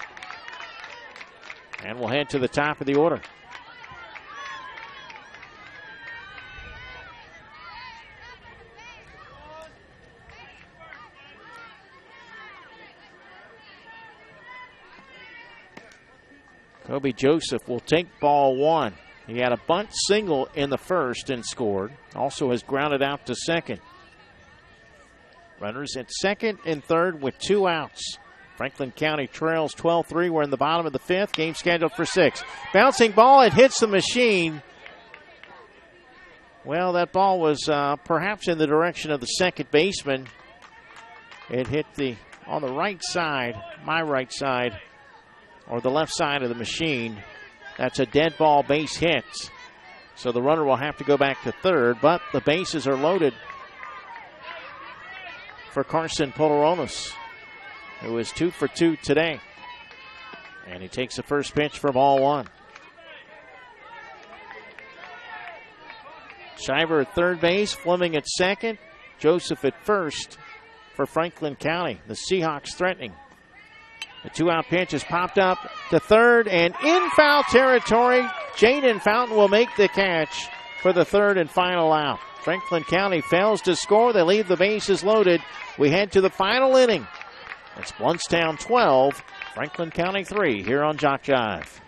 Speaker 2: And we'll head to the top of the order. Kobe Joseph will take ball one. He had a bunt single in the first and scored. Also has grounded out to second. Runners at second and third with 2 outs. Franklin County trails 12-3. We're in the bottom of the fifth. Game scheduled for 6. Bouncing ball. It hits the machine. Well, that ball was perhaps in the direction of the second baseman. It hit on the right side, my right side, or the left side of the machine. That's a dead ball base hit. So the runner will have to go back to third, but the bases are loaded for Carson Polaronis, who is 2 for 2 today. And he takes the first pitch for ball one. Shiver at third base, Fleming at second, Joseph at first for Franklin County. The Seahawks threatening. The 2-out pitch is popped up to third and in foul territory. Jaden Fountain will make the catch for the third and final out. Franklin County fails to score. They leave the bases loaded. We head to the final inning. It's Blountstown 12, Franklin County 3 here on Jock Jive.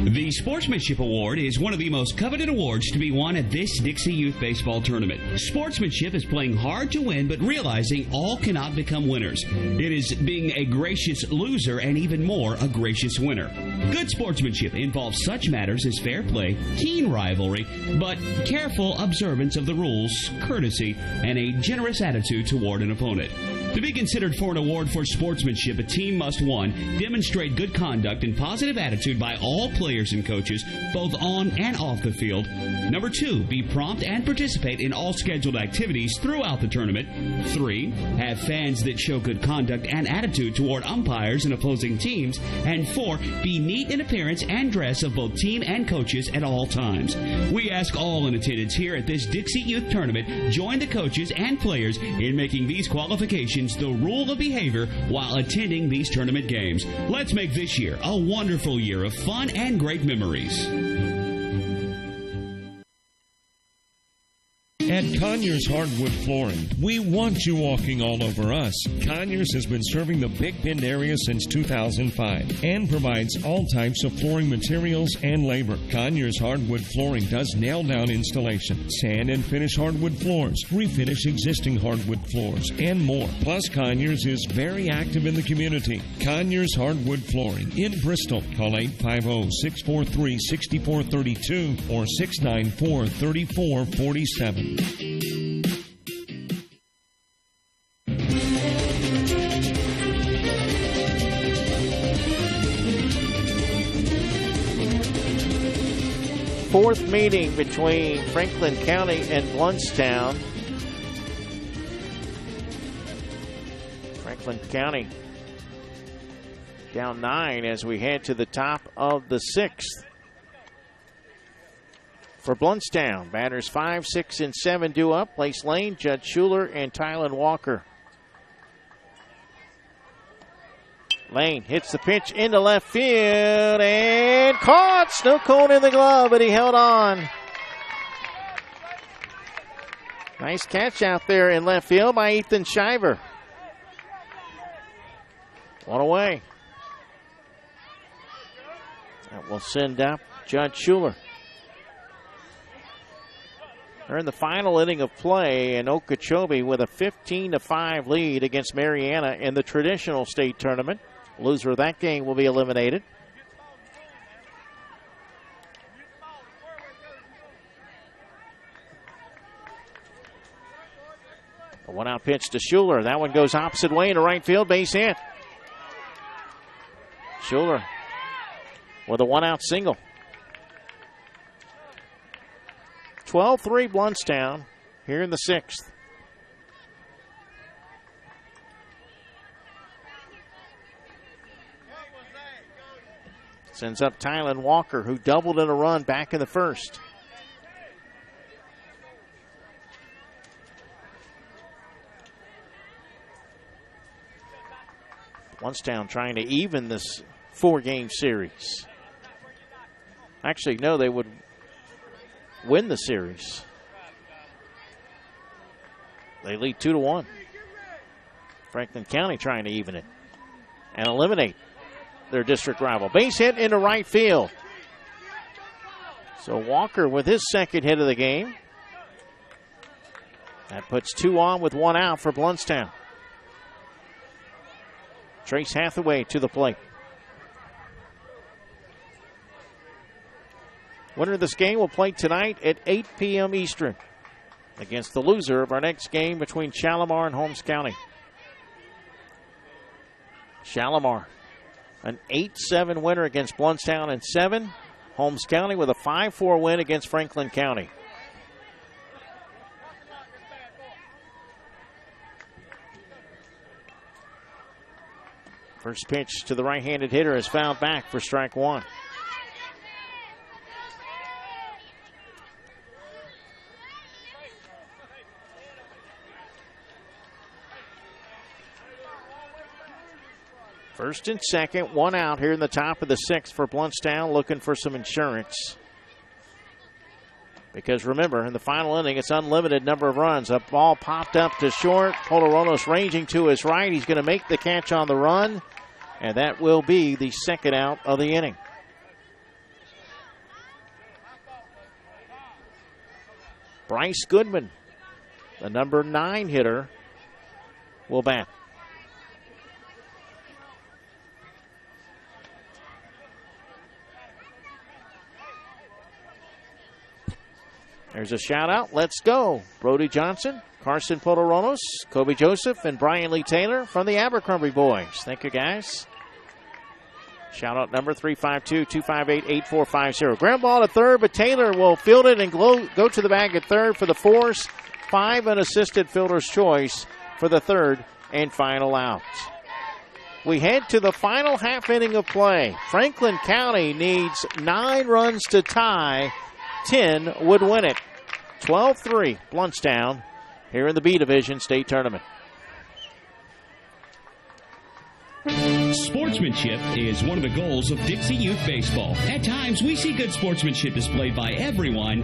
Speaker 4: The Sportsmanship Award is one of the most coveted awards to be won at this Dixie Youth Baseball Tournament. Sportsmanship is playing hard to win, but realizing all cannot become winners. It is being a gracious loser and even more a gracious winner. Good sportsmanship involves such matters as fair play, keen rivalry, but careful observance of the rules, courtesy, and a generous attitude toward an opponent. To be considered for an award for sportsmanship, a team must, 1, demonstrate good conduct and positive attitude by all players and coaches, both on and off the field. Number 2, be prompt and participate in all scheduled activities throughout the tournament. 3, have fans that show good conduct and attitude toward umpires and opposing teams. And 4, be neat in appearance and dress of both team and coaches at all times. We ask all in attendance here at this Dixie Youth Tournament, join the coaches and players in making these qualifications the rule of behavior while attending these tournament games. Let's make this year a wonderful year of fun and great memories.
Speaker 3: At Conyers Hardwood Flooring, we want you walking all over us. Conyers has been serving the Big Bend area since 2005 and provides all types of flooring materials and labor. Conyers Hardwood Flooring does nail-down installation, sand and finish hardwood floors, refinish existing hardwood floors, and more. Plus, Conyers is very active in the community. Conyers Hardwood Flooring in Bristol. Call 850-643-6432 or 694-3447.
Speaker 2: Fourth meeting between Franklin County and Blountstown. Franklin County down 9 as we head to the top of the 6th. For Blountstown, batters 5, 6, and 7 due up. Place Lane, Judd Schuler, and Tylen Walker. Lane hits the pitch into left field and caught. Snow cone in the glove, but he held on. Nice catch out there in left field by Ethan Shiver. One away. That will send up Judd Schuler. They're in the final inning of play, and Okeechobee with a 15-5 lead against Mariana in the traditional state tournament. Loser of that game will be eliminated. A one-out pitch to Schuler. That one goes opposite way into right field, base hit. Schuler with a one-out single. 12-3 Blountstown here in the sixth. Sends up Tylen Walker, who doubled in a run back in the first. Blountstown trying to even this four-game series. Actually, no, they would win the series. They lead 2-1. Franklin County trying to even it and eliminate their district rival. Base hit into right field. So Walker with his second hit of the game. That puts two on with one out for Blountstown. Trace Hathaway to the plate. Winner of this game will play tonight at 8 p.m. Eastern against the loser of our next game between Shalimar and Holmes County. Shalimar, an 8-7 winner against Blountstown in 7. Holmes County with a 5-4 win against Franklin County. First pitch to the right-handed hitter is fouled back for strike one. First and second, one out here in the top of the sixth for Blountstown, looking for some insurance. Because remember, in the final inning, it's unlimited number of runs. A ball popped up to short. Poloronos ranging to his right. He's going to make the catch on the run, and that will be the second out of the inning. Bryce Goodman, the number 9 hitter, will bat. There's a shout out. Let's go. Brody Johnson, Carson Poloronos, Kobe Joseph, and Brian Lee Taylor from the Abercrombie boys. Thank you, guys. Shout out number 352-258-8450. Ground ball to third, but Taylor will field it and go to the bag at third for the force. 5 unassisted fielder's choice for the third and final out. We head to the final half inning of play. Franklin County needs 9 runs to tie. 10 would win it. 12-3 Blountstown here in the B Division State Tournament.
Speaker 4: Sportsmanship is one of the goals of Dixie Youth Baseball. At times, we see good sportsmanship displayed by everyone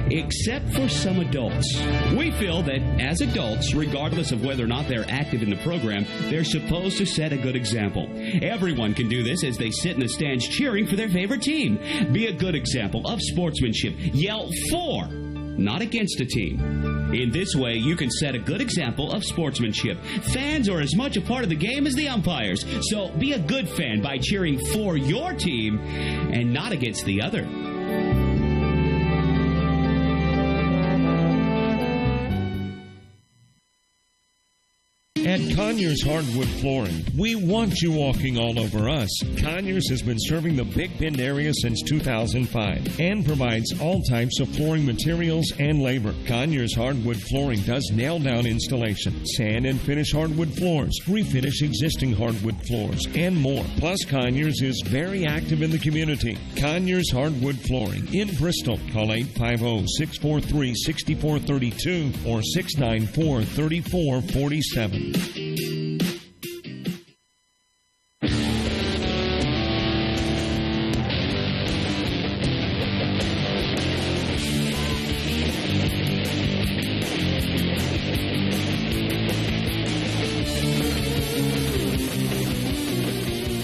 Speaker 4: except for some adults. We feel that as adults, regardless of whether or not they're active in the program, they're supposed to set a good example. Everyone can do this as they sit in the stands cheering for their favorite team. Be a good example of sportsmanship. Yell for, not against a team. In this way, you can set a good example of sportsmanship. Fans are as much a part of the game as the umpires, so be a good fan by cheering for your team and not against the other.
Speaker 3: At Conyers Hardwood Flooring, we want you walking all over us. Conyers has been serving the Big Bend area since 2005 and provides all types of flooring materials and labor. Conyers Hardwood Flooring does nail-down installation, sand and finish hardwood floors, refinish existing hardwood floors, and more. Plus, Conyers is very active in the community. Conyers Hardwood Flooring in Bristol. Call 850-643-6432 or 694-3447.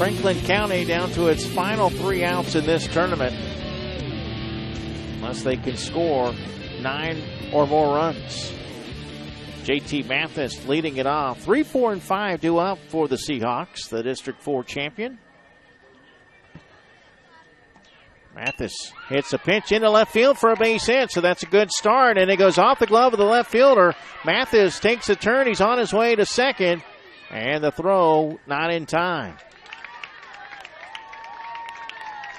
Speaker 2: Franklin County down to its final 3 outs in this tournament, unless they can score 9 or more runs. JT Mathis leading it off. 3, 4, and 5 due up for the Seahawks, the District 4 champion. Mathis hits a pitch into left field for a base hit, so that's a good start, and it goes off the glove of the left fielder. Mathis takes a turn. He's on his way to second, and the throw not in time.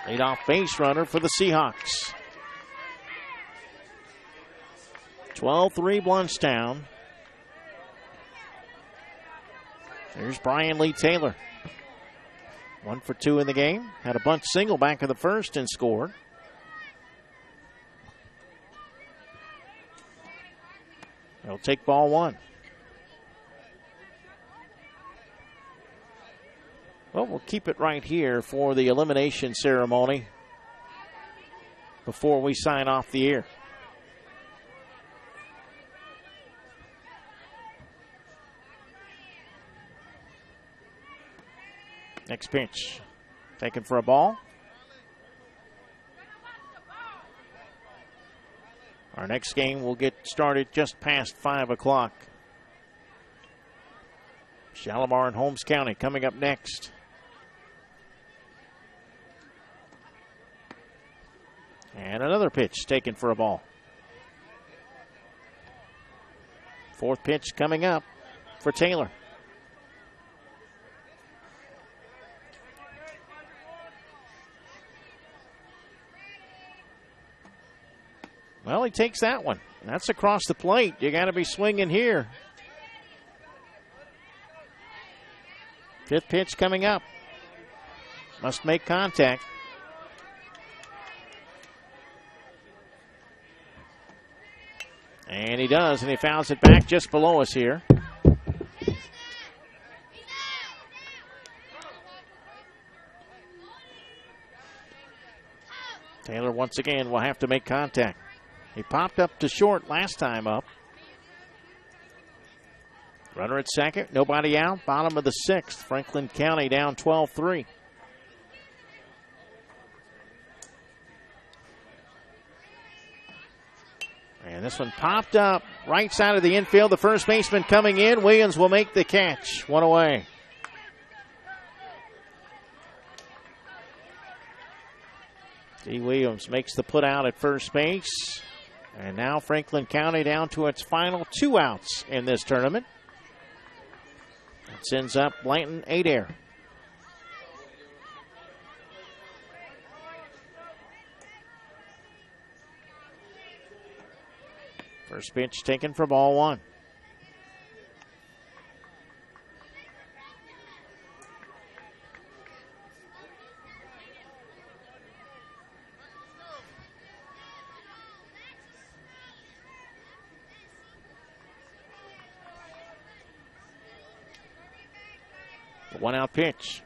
Speaker 2: Leadoff base runner for the Seahawks. 12-3 Blountstown. There's Brian Lee Taylor. 1 for 2 in the game. Had a bunt single back in the first and scored. He'll take ball 1. Well, we'll keep it right here for the elimination ceremony before we sign off the air. Next pitch, taken for a ball. Our next game will get started just past 5 o'clock. Shalimar and Holmes County coming up next. And another pitch taken for a ball. 4th pitch coming up for Taylor. Well, he takes that one. That's across the plate. You got to be swinging here. 5th pitch coming up. Must make contact. And he does, and he fouls it back just below us here. Taylor once again will have to make contact. He popped up to short last time up. Runner at second, nobody out. Bottom of the 6th. Franklin County down 12-3. And this one popped up right side of the infield. The first baseman coming in. Williams will make the catch. 1 away. D. Williams makes the put out at first base. And now Franklin County down to its final 2 outs in this tournament. It sends up Blanton Adair. First pitch taken for ball 1. The 1-out pitch.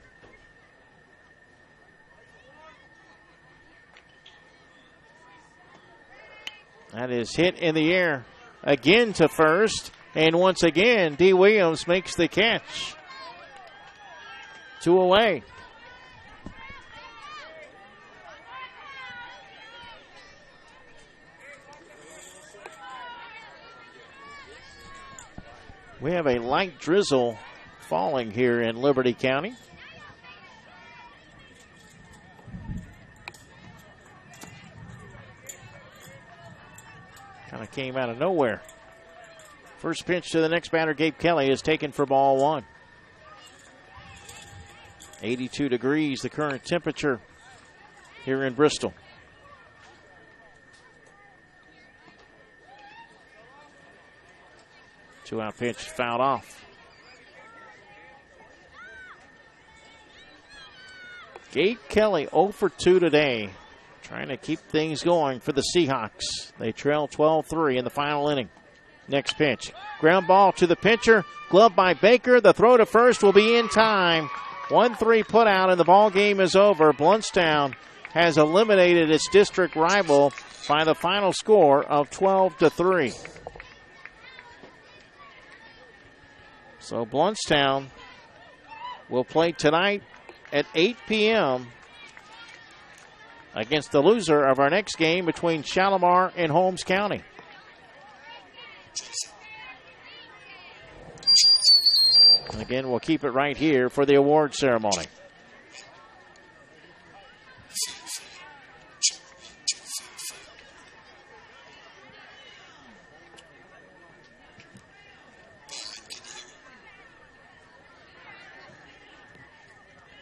Speaker 2: That is hit in the air again to first. And once again, D. Williams makes the catch. 2 away. We have a light drizzle falling here in Liberty County. Kind of came out of nowhere. First pitch to the next batter, Gabe Kelly, is taken for ball 1. 82 degrees, the current temperature here in Bristol. Two-out pitch fouled off. Gabe Kelly 0 for 2 today, trying to keep things going for the Seahawks. They trail 12-3 in the final inning. Next pitch, ground ball to the pitcher, glove by Baker. The throw to first will be in time. 1-3 put out, and the ball game is over. Blountstown has eliminated its district rival by the final score of 12-3. So Blountstown will play tonight at 8 p.m. against the loser of our next game between Shalimar and Holmes County. And again, we'll keep it right here for the award ceremony.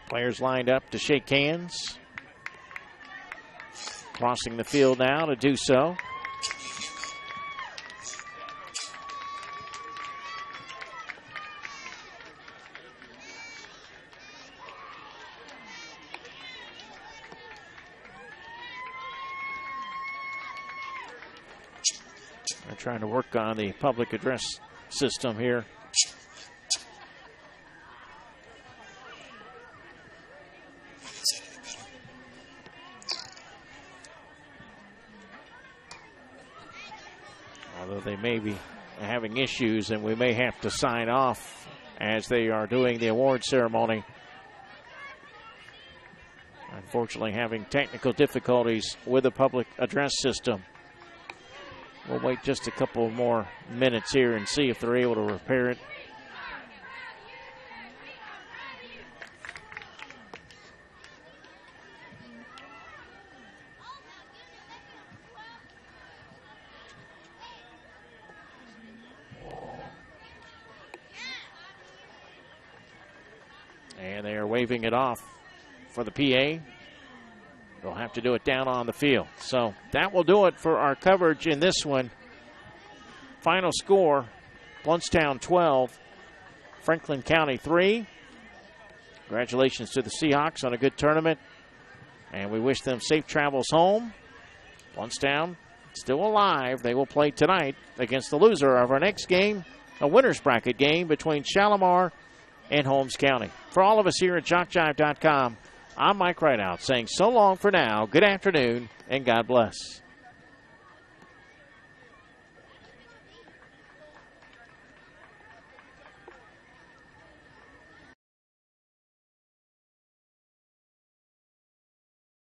Speaker 2: Players lined up to shake hands. Crossing the field now to do so. They're trying to work on the public address system here. Although they may be having issues, and we may have to sign off as they are doing the award ceremony. Unfortunately, having technical difficulties with the public address system. We'll wait just a couple more minutes here and see if they're able to repair it. And they are waving it off for the PA. They'll have to do it down on the field. So that will do it for our coverage in this one. Final score, Blountstown 12, Franklin County 3. Congratulations to the Seahawks on a good tournament. And we wish them safe travels home. Blountstown still alive. They will play tonight against the loser of our next game, a winner's bracket game between Shalimar and Holmes County. For all of us here at JockJive.com, I'm Mike Rideout saying so long for now, good afternoon, and God bless.